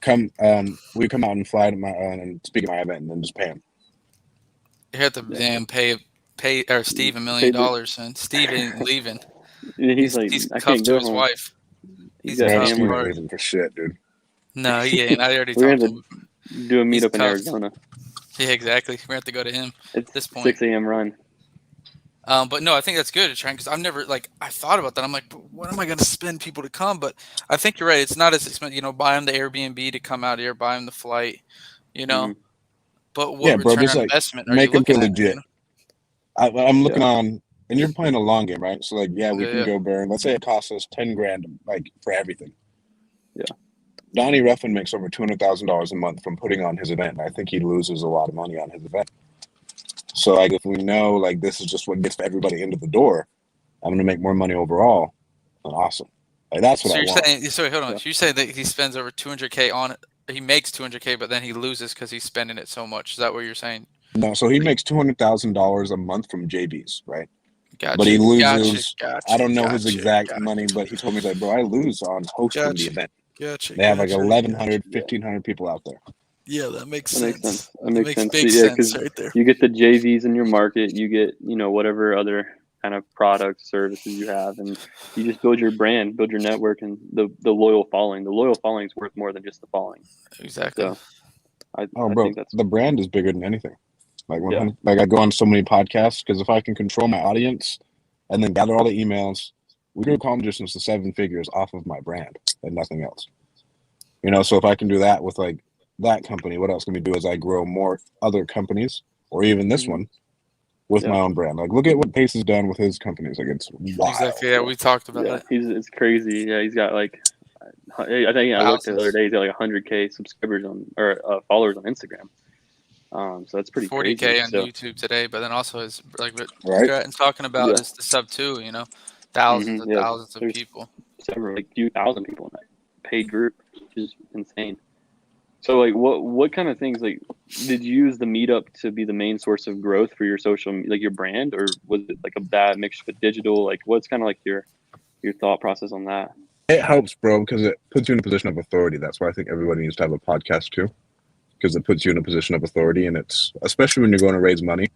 [SPEAKER 3] come out and fly to and speak at my event, and then just pay him.
[SPEAKER 2] You have to damn pay or Steve $1 million, and Steve ain't leaving.
[SPEAKER 1] He's
[SPEAKER 2] cuffed to his wife. He's
[SPEAKER 3] leaving for shit, dude.
[SPEAKER 2] No, he ain't. I already talked to him.
[SPEAKER 1] Do a meetup in Arizona.
[SPEAKER 2] Yeah, exactly. We're gonna have to go to him at this point.
[SPEAKER 1] 6 a.m. run.
[SPEAKER 2] But no, I think that's good, Trent, because I've never I thought about that. I'm like, but what am I going to spend people to come? But I think you're right. It's not as expensive. Buy them the Airbnb to come out here, buy them the flight, But what return on investment are you looking at?
[SPEAKER 3] Legit. I'm looking on, and you're playing a long game, right? So we can go burn. Let's say it costs us $10,000, for everything.
[SPEAKER 1] Yeah.
[SPEAKER 3] Donnie Ruffin makes over $200,000 a month from putting on his event. And I think he loses a lot of money on his event. So if we know this is just what gets everybody into the door, I'm going to make more money overall. Then awesome. That's what I want.
[SPEAKER 2] Sorry, hold on. Yeah. So you're saying that he spends over $200K on it. He makes $200K, but then he loses because he's spending it so much. Is that what you're saying?
[SPEAKER 3] No. So he makes $200,000 a month from JVs, right?
[SPEAKER 2] Gotcha.
[SPEAKER 3] But he loses. I don't know his exact money, but he told me bro, I lose on hosting the event.
[SPEAKER 2] Gotcha.
[SPEAKER 3] They have 1,100, 1,500 people out there.
[SPEAKER 2] Yeah, that makes sense.
[SPEAKER 1] That makes sense.
[SPEAKER 2] Big sense right there.
[SPEAKER 1] You get the JVs in your market, you get, whatever other kind of products, services you have, and you just build your brand, build your network, and the loyal following. The loyal following is worth more than just the following.
[SPEAKER 2] Exactly.
[SPEAKER 1] So, I
[SPEAKER 3] think the brand is bigger than anything. I go on so many podcasts because if I can control my audience and then gather all the emails, we grew Calm Distance to 7 figures off of my brand and nothing else. So if I can do that with that company, what else can we do as I grow more other companies or even this one with my own brand? Look at what Pace has done with his companies. It's wild.
[SPEAKER 2] Exactly. Yeah, we talked about that.
[SPEAKER 1] It's crazy. Yeah, he's got I think I looked the other day. He's got 100K subscribers followers on Instagram. So that's pretty
[SPEAKER 2] 40K
[SPEAKER 1] crazy.
[SPEAKER 2] on YouTube today, but then also his what Stratton's talking about is the sub 2. Thousands and thousands of people.
[SPEAKER 1] Several few thousand people in that paid group, which is insane. So what kind of things did you use the meetup to be the main source of growth for your social, your brand, or was it a bad mixture with digital? What's kind of your thought process on that?
[SPEAKER 3] It helps, bro, because it puts you in a position of authority. That's why I think everybody needs to have a podcast too. because it puts you in a position of authority, and it's especially when you're going to raise money.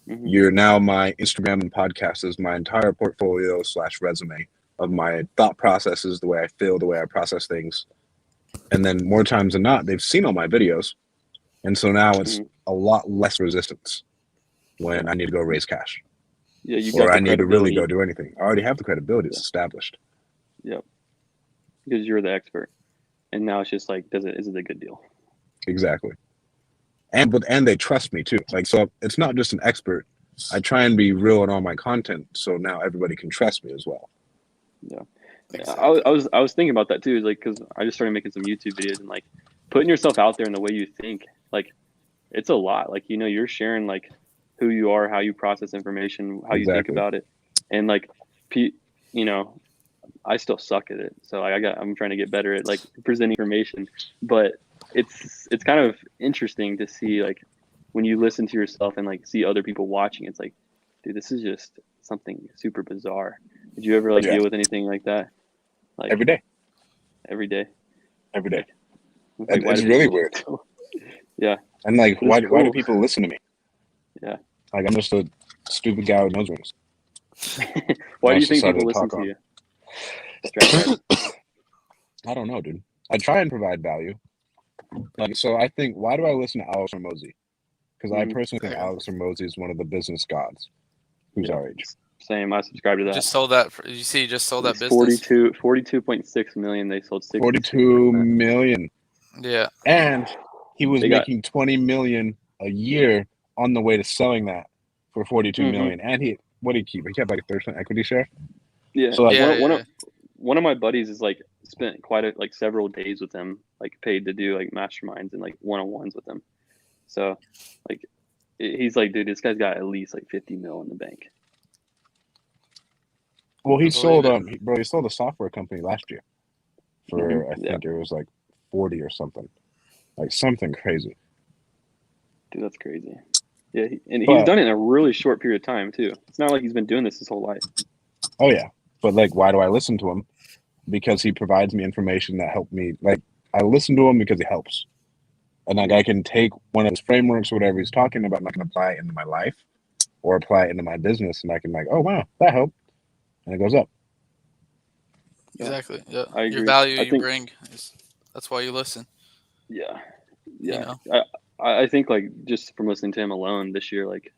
[SPEAKER 1] Mhm.
[SPEAKER 3] You're now my Instagram and podcast is my entire portfolio / resume of my thought processes, the way I feel, the way I process things. And then more times than not, they've seen all my videos. And so now it's
[SPEAKER 1] Mhm.
[SPEAKER 3] a lot less resistance when I need to go raise cash
[SPEAKER 1] Yeah, you
[SPEAKER 3] or
[SPEAKER 1] got the
[SPEAKER 3] I need to really go
[SPEAKER 1] credibility.
[SPEAKER 3] do anything. I already have the credibility. It's
[SPEAKER 1] Yeah.
[SPEAKER 3] established.
[SPEAKER 1] Yep. Because you're the expert, and now it's just like, is it a good deal?
[SPEAKER 3] Exactly. And they trust me too. Like, so it's not just an expert. I try and be real in all my content, so now everybody can trust me as well.
[SPEAKER 1] Yeah.
[SPEAKER 2] Exactly.
[SPEAKER 1] I was thinking about that too, like, because I just started making some YouTube videos, and like putting yourself out there in the way you think, like it's a lot. Like, you know, you're sharing like who you are, how you process information, how you think
[SPEAKER 3] Exactly.
[SPEAKER 1] about it, and like, you know, I still suck at it, so I'm trying to get better at like presenting information, but it's kind of interesting to see like when you listen to yourself and like see other people watching. It's like, dude, this is just something super bizarre. Did you ever like
[SPEAKER 3] Yeah.
[SPEAKER 1] deal with anything like that? Like
[SPEAKER 3] Every day.
[SPEAKER 1] every day?
[SPEAKER 3] Every day.
[SPEAKER 1] Like, why
[SPEAKER 3] It's
[SPEAKER 1] do
[SPEAKER 3] really
[SPEAKER 1] people?
[SPEAKER 3] weird.
[SPEAKER 1] Yeah.
[SPEAKER 3] And like,
[SPEAKER 1] But it's
[SPEAKER 3] why do
[SPEAKER 1] cool.
[SPEAKER 3] people listen to me?
[SPEAKER 1] Yeah.
[SPEAKER 3] Like, I'm just a stupid guy with nose rings.
[SPEAKER 1] Why do you
[SPEAKER 3] That's
[SPEAKER 1] think
[SPEAKER 3] decided
[SPEAKER 1] people
[SPEAKER 3] to
[SPEAKER 1] listen
[SPEAKER 3] talk
[SPEAKER 1] to
[SPEAKER 3] on.
[SPEAKER 1] you? Strat Dad.
[SPEAKER 3] I don't know, dude. I try and provide value. Like, so I think, why do I listen to Alex Hormozy? Because I
[SPEAKER 1] Mhm.
[SPEAKER 3] personally think
[SPEAKER 2] There you go.
[SPEAKER 3] Alex Hormozy is one of the business gods who's
[SPEAKER 1] Yeah.
[SPEAKER 3] our age.
[SPEAKER 1] Same. I subscribe to
[SPEAKER 2] You
[SPEAKER 1] that.
[SPEAKER 2] just sold that. You see, you just sold that
[SPEAKER 1] It's
[SPEAKER 2] business.
[SPEAKER 1] 42.6 million. They sold 66.
[SPEAKER 3] 42 million.
[SPEAKER 2] Yeah.
[SPEAKER 3] And he was
[SPEAKER 1] They got-
[SPEAKER 3] making 20 million a year on the way to selling that for 42
[SPEAKER 1] Mhm.
[SPEAKER 3] million. And what did he keep? He kept like a 30% equity share.
[SPEAKER 1] Yeah.
[SPEAKER 3] So like,
[SPEAKER 2] Yeah.
[SPEAKER 1] One of my buddies is like spent like several days with him, like paid to do like masterminds and like one-on-ones with him. So like he's like, dude, this guy's got at least like 50 mil in the bank.
[SPEAKER 3] well,
[SPEAKER 2] I
[SPEAKER 3] he
[SPEAKER 2] believe
[SPEAKER 3] sold
[SPEAKER 2] it.
[SPEAKER 3] he sold a software company last year for I
[SPEAKER 1] Yeah.
[SPEAKER 3] think it was like 40 or something, like something crazy.
[SPEAKER 1] Dude, that's crazy. Yeah, and he's
[SPEAKER 3] But
[SPEAKER 1] done it in a really short period of time too. It's not like he's been doing this his whole life.
[SPEAKER 3] oh yeah, but like, why do I listen to him? Because he provides me information that helped me. Like, I listen to him because he helps, and like I can take one of his frameworks or whatever he's talking about, and I can apply it into my life or apply it into my business, and I can like, oh wow, that helped, and it goes up.
[SPEAKER 1] Yeah,
[SPEAKER 2] Exactly. Yeah.
[SPEAKER 1] I
[SPEAKER 2] Your
[SPEAKER 1] agree.
[SPEAKER 2] value
[SPEAKER 1] I
[SPEAKER 2] you
[SPEAKER 1] think,
[SPEAKER 2] bring that's why you listen.
[SPEAKER 1] yeah,
[SPEAKER 2] You
[SPEAKER 1] yeah.
[SPEAKER 2] know.
[SPEAKER 1] I think like just from listening to him alone this year, like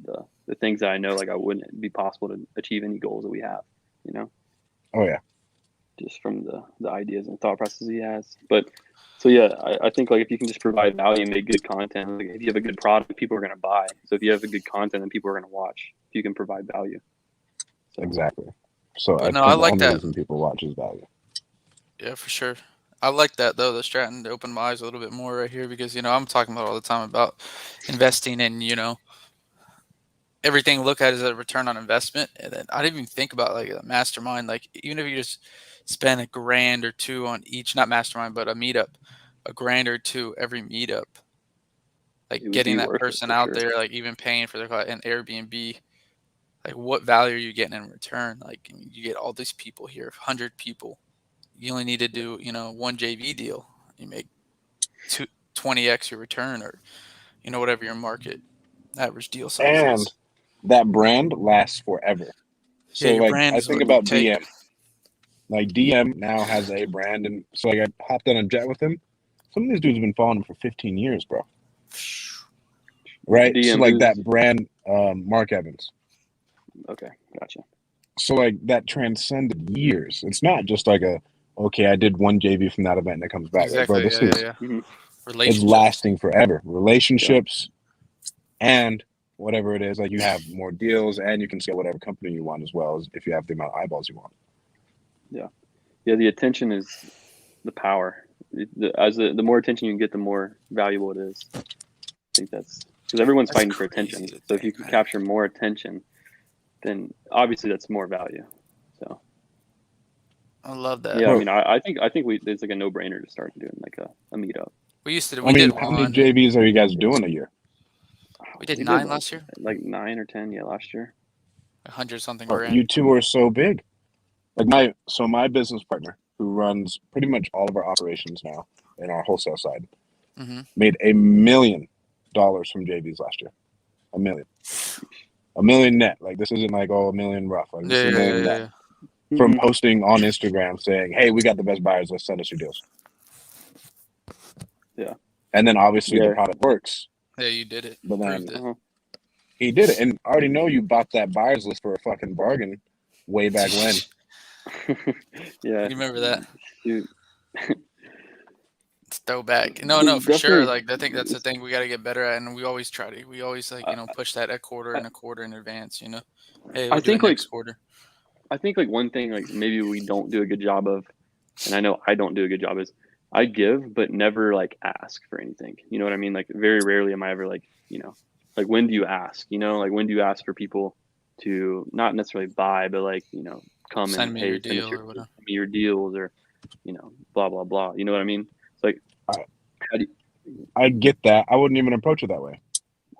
[SPEAKER 1] the things that I know, like I wouldn't be possible to achieve any goals that we have, you know,
[SPEAKER 3] Oh yeah,
[SPEAKER 1] just from the ideas and thought processes he has. But so yeah, I think like if you can just provide value and make good content, like if you have a good product, people are gonna buy. So if you have a good content, then people are gonna watch. If you can provide value. So
[SPEAKER 3] exactly. So I
[SPEAKER 2] But no, I
[SPEAKER 3] think the
[SPEAKER 2] like
[SPEAKER 3] only
[SPEAKER 2] that.
[SPEAKER 3] reason people watch is value.
[SPEAKER 2] Yeah, for sure. I like that though, the Stratton to open my eyes a little bit more right here because I'm talking about all the time about investing and everything look at is a return on investment. And then I didn't even think about like a mastermind. Like even if you just spend a grand or two on each, not mastermind, but a meetup, a grand or two every meetup, like
[SPEAKER 1] it would
[SPEAKER 2] getting
[SPEAKER 1] be
[SPEAKER 2] that
[SPEAKER 1] worth it
[SPEAKER 2] person
[SPEAKER 1] for
[SPEAKER 2] out
[SPEAKER 1] sure.
[SPEAKER 2] there, like even paying for an Airbnb, like what value are you getting in return? Like you get all these people here, 100 people. You only need to do, one JV deal. You make 20x your return or, whatever your market average deal size
[SPEAKER 3] And
[SPEAKER 2] is.
[SPEAKER 3] that brand lasts forever.
[SPEAKER 2] Yeah,
[SPEAKER 3] So
[SPEAKER 2] your
[SPEAKER 3] like,
[SPEAKER 2] brand
[SPEAKER 3] I
[SPEAKER 2] is
[SPEAKER 3] think
[SPEAKER 2] what you
[SPEAKER 3] about
[SPEAKER 2] take.
[SPEAKER 3] DM. Like DM now has a brand, and so like I hopped on a jet with him. Some of these dudes have been following him for 15 years, bro. Right? So
[SPEAKER 1] DM
[SPEAKER 3] like that
[SPEAKER 1] who's
[SPEAKER 3] brand, Mark Evans.
[SPEAKER 1] okay, gotcha.
[SPEAKER 3] So like that transcended years. It's not just like okay, I did one JV from that event and it comes back. Like, bro,
[SPEAKER 2] Exactly.
[SPEAKER 3] this
[SPEAKER 2] Yeah, yeah,
[SPEAKER 3] is
[SPEAKER 2] yeah.
[SPEAKER 1] Mhm.
[SPEAKER 3] it's
[SPEAKER 2] Relationships.
[SPEAKER 3] lasting forever.
[SPEAKER 1] Yeah,
[SPEAKER 3] Relationships and whatever it is, like you have more deals and you can scale whatever company you want as well as if you have the amount of eyeballs you want.
[SPEAKER 1] yeah. The attention is the power. The more attention you can get, the more valuable it is. I think that's because everyone's
[SPEAKER 2] That's
[SPEAKER 1] fighting for
[SPEAKER 2] crazy
[SPEAKER 1] attention.
[SPEAKER 2] to
[SPEAKER 1] So if you
[SPEAKER 2] think,
[SPEAKER 1] can
[SPEAKER 2] man.
[SPEAKER 1] capture more attention, then obviously that's more value. So
[SPEAKER 2] I love that.
[SPEAKER 1] yeah, I
[SPEAKER 3] Bro,
[SPEAKER 1] mean, I think it's like a no brainer to start doing like a meetup.
[SPEAKER 3] I
[SPEAKER 2] We
[SPEAKER 3] mean,
[SPEAKER 2] did
[SPEAKER 3] how many
[SPEAKER 2] one.
[SPEAKER 3] JVs are you guys doing a year?
[SPEAKER 2] We did
[SPEAKER 1] We did
[SPEAKER 2] 9 last year.
[SPEAKER 1] like 9 or 10, yeah, last year.
[SPEAKER 2] 100 something
[SPEAKER 3] Bro,
[SPEAKER 2] grand.
[SPEAKER 3] you two are so big. Like my business partner who runs pretty much all of our operations now in our wholesale side. made $1 million from JVs last year. $1 million. $1 million net. Like, this isn't like, $1 million rough. Like, this is $1 million net. From posting on Instagram saying, hey, we got the best buyers, let's send us your deals.
[SPEAKER 1] Yeah.
[SPEAKER 3] And then obviously the product works.
[SPEAKER 2] Yeah, you did it.
[SPEAKER 3] But then
[SPEAKER 2] he
[SPEAKER 3] did it. And I already know you bought that buyers list for a fucking bargain way back when.
[SPEAKER 1] Yeah.
[SPEAKER 2] You remember that?
[SPEAKER 1] Shoot.
[SPEAKER 2] It's throwback. No, for sure. Like, I think that's the thing we got to get better at, and we always try to. We always push that a quarter in advance. Hey, we'll do it next quarter.
[SPEAKER 1] I think like one thing like maybe we don't do a good job of, and I know I don't do a good job, is I give but never like ask for anything. You know what I mean? Like very rarely am I ever like, like when do you ask? Like when do you ask for people to not necessarily buy, but like, come
[SPEAKER 2] send
[SPEAKER 1] and
[SPEAKER 2] me
[SPEAKER 1] hey,
[SPEAKER 2] your deal or whatever.
[SPEAKER 1] Send me your deals or, blah blah blah. You know what I mean? It's like
[SPEAKER 3] I get that. I wouldn't even approach it that way.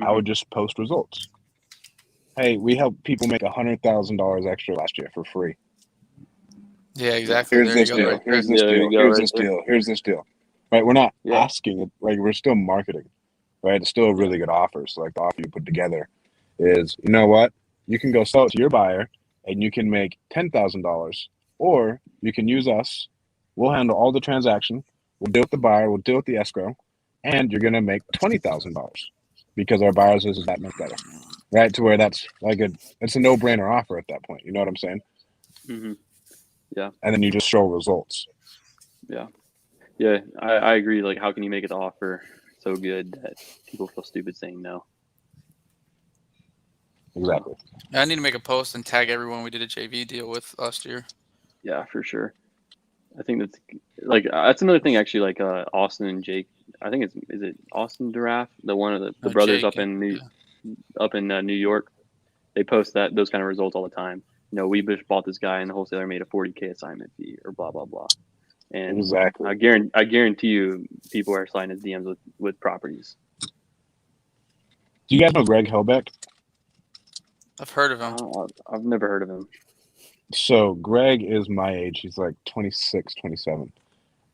[SPEAKER 3] I would just post results. Hey, we helped people make $100,000 extra last year for free.
[SPEAKER 2] Yeah, exactly.
[SPEAKER 3] Here's this deal. Here's this deal. Here's this deal. Here's this deal. Right? We're not asking it. Like, we're still marketing. Right? It's still a really good offer. So, like, the offer you put together is, you know what? You can go sell it to your buyer, and you can make $10,000, or you can use us. We'll handle all the transaction. We'll deal with the buyer. We'll deal with the escrow, and you're gonna make $20,000 because our buyers list is that much better. Right, to where that's like it's a no-brainer offer at that point. You know what I'm saying?
[SPEAKER 1] Mm-hmm. Yeah.
[SPEAKER 3] And then you just show results.
[SPEAKER 1] Yeah. Yeah, I agree. Like, how can you make it the offer so good that people feel stupid saying no?
[SPEAKER 3] Exactly.
[SPEAKER 2] I need to make a post and tag everyone we did a JV deal with last year.
[SPEAKER 1] Yeah, for sure. I think that's another thing actually. Like Austin and Jake. I think is it Austin Giraffe, the one of the brothers
[SPEAKER 2] Jake,
[SPEAKER 1] up in New York. They post those kind of results all the time. We just bought this guy and the wholesaler made a $40K assignment fee or blah blah blah. And
[SPEAKER 3] exactly,
[SPEAKER 1] I guarantee you, people are sliding his DMs with properties.
[SPEAKER 3] Do you guys know Greg Helbeck?
[SPEAKER 2] I've heard of him.
[SPEAKER 1] I've never heard of him.
[SPEAKER 3] So Greg is my age. He's like 26, 27.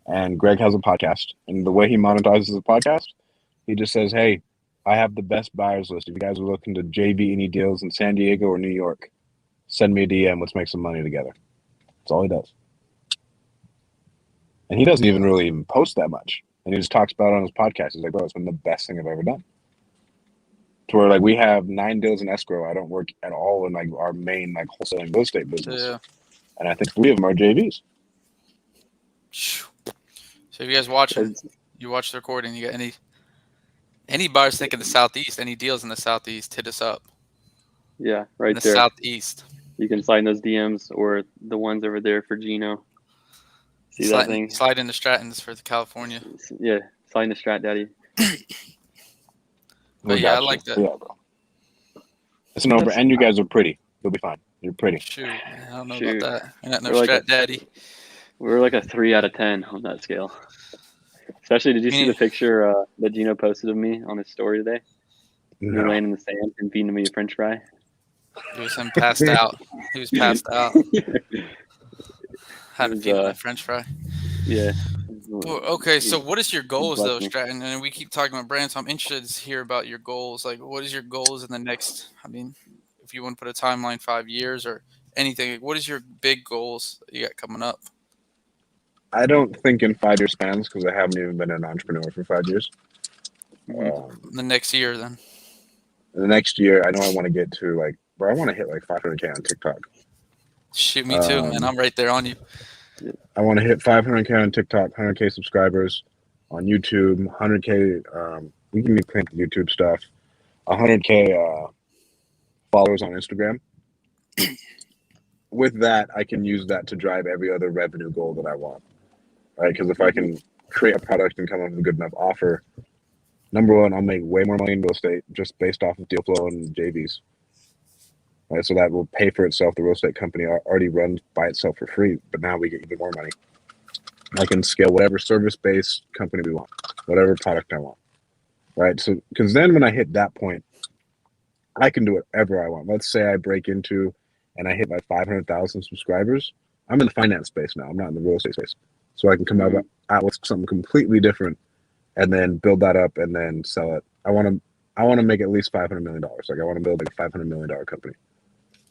[SPEAKER 3] And Greg has a podcast. And the way he monetizes the podcast, he just says, hey, I have the best buyers list. If you guys are looking to JV any deals in San Diego or New York, send me a DM. Let's make some money together. That's all he does. And he doesn't even really post that much. And he just talks about it on his podcast. He's like, bro, it's been the best thing I've ever done. To where, like, we have 9 deals in escrow. I don't work at all in, like, our main, like, wholesaling real estate business.
[SPEAKER 2] Yeah.
[SPEAKER 3] And I think 3 of them are JVs.
[SPEAKER 2] So if you guys watching, you watch the recording, you got any buyers thinking the Southeast, any deals in the Southeast, hit us up.
[SPEAKER 1] Yeah, right
[SPEAKER 2] in the
[SPEAKER 1] there.
[SPEAKER 2] Southeast.
[SPEAKER 1] You can slide in those DMs or the ones over there for Gino. See that thing?
[SPEAKER 2] Slide into Strattons for the California.
[SPEAKER 1] Yeah, slide into Strat Daddy.
[SPEAKER 2] But yeah, I like that.
[SPEAKER 3] Yeah, bro. It's an over, and you guys are pretty. You'll be fine. You're pretty.
[SPEAKER 2] Shoot, I don't know about that. You're not no Strat Daddy.
[SPEAKER 1] We're like a 3 out of 10 on that scale. Especially, did you see the picture that Gino posted of me on his story today? No. You're laying in the sand and feeding me a French fry.
[SPEAKER 2] It was him passed out. He was passed out. Had to feed him a French fry.
[SPEAKER 1] Yeah.
[SPEAKER 2] Okay, so what is your goals though, Stratton? And we keep talking about brands, so I'm interested to hear about your goals. Like, what is your goals in the next? I mean, if you want to put a timeline, 5 years or anything, what is your big goals that you got coming up?
[SPEAKER 3] I don't think in 5 year spans because I haven't even been an entrepreneur for 5 years.
[SPEAKER 2] The next year, then.
[SPEAKER 3] The next year, I know I want to get to like, bro, I want to hit like 500K on TikTok.
[SPEAKER 2] Shoot, me too, man. I'm right there on you.
[SPEAKER 3] I want to hit 500K on TikTok, 100K subscribers on YouTube, 100K. We can claim YouTube stuff, 100K followers on Instagram. With that, I can use that to drive every other revenue goal that I want. Right? Because if I can create a product and come up with a good enough offer, number one, I'll make way more money in real estate just based off of deal flow and JVs. Right, so that will pay for itself. The real estate company already runs by itself for free, but now we get even more money. I can scale whatever service-based company we want, whatever product I want. Right, so because then when I hit that point, I can do whatever I want. Let's say I break into and I hit like 500,000 subscribers. I'm in the finance space now. I'm not in the real estate space. So I can come out with something completely different and then build that up and then sell it. I want to make at least $500 million. Like I want to build like a $500 million company.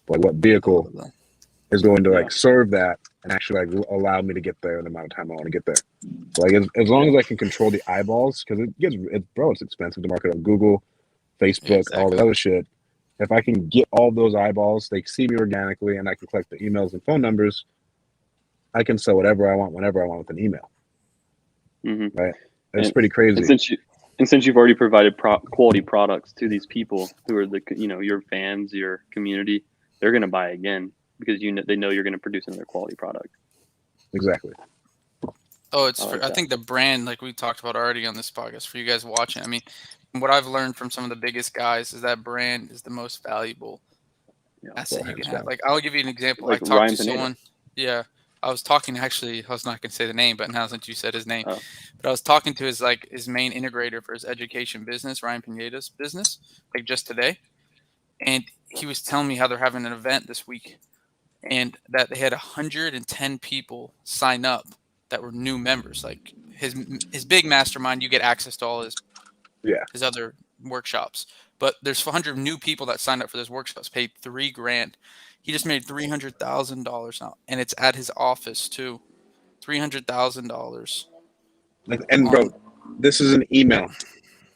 [SPEAKER 3] Like what vehicle is going to like serve that and actually like allow me to get there in the amount of time I want to get there. So, like as long as I can control the eyeballs, because it's expensive to market on Google, Facebook, all the other shit. If I can get all those eyeballs, they see me organically, and I can collect the emails and phone numbers, I can sell whatever I want whenever I want with an email.
[SPEAKER 1] Mm-hmm.
[SPEAKER 3] Right? It's pretty crazy.
[SPEAKER 1] And since you've already provided quality products to these people who are your fans, your community, they're going to buy again because they know you're going to produce another quality product.
[SPEAKER 3] Exactly.
[SPEAKER 2] Oh, I think the brand, like we talked about already on this podcast, for you guys watching, I mean, what I've learned from some of the biggest guys is that brand is the most valuable asset you can have. Like, I'll give you an example.
[SPEAKER 1] Like
[SPEAKER 2] I talked to
[SPEAKER 1] Pineda.
[SPEAKER 2] someone. Yeah. I was talking, actually, I was not going to say the name, but now since you said his name, but I was talking to his main integrator for his education business, Ryan Pineda's business, like just today. And he was telling me how they're having an event this week and that they had 110 people sign up that were new members. Like his big mastermind, you get access to all his other workshops. But there's 100 new people that signed up for those workshops, paid $3,000. He just made $300,000 now, and it's at his office too. $300,000.
[SPEAKER 3] And bro, this is an email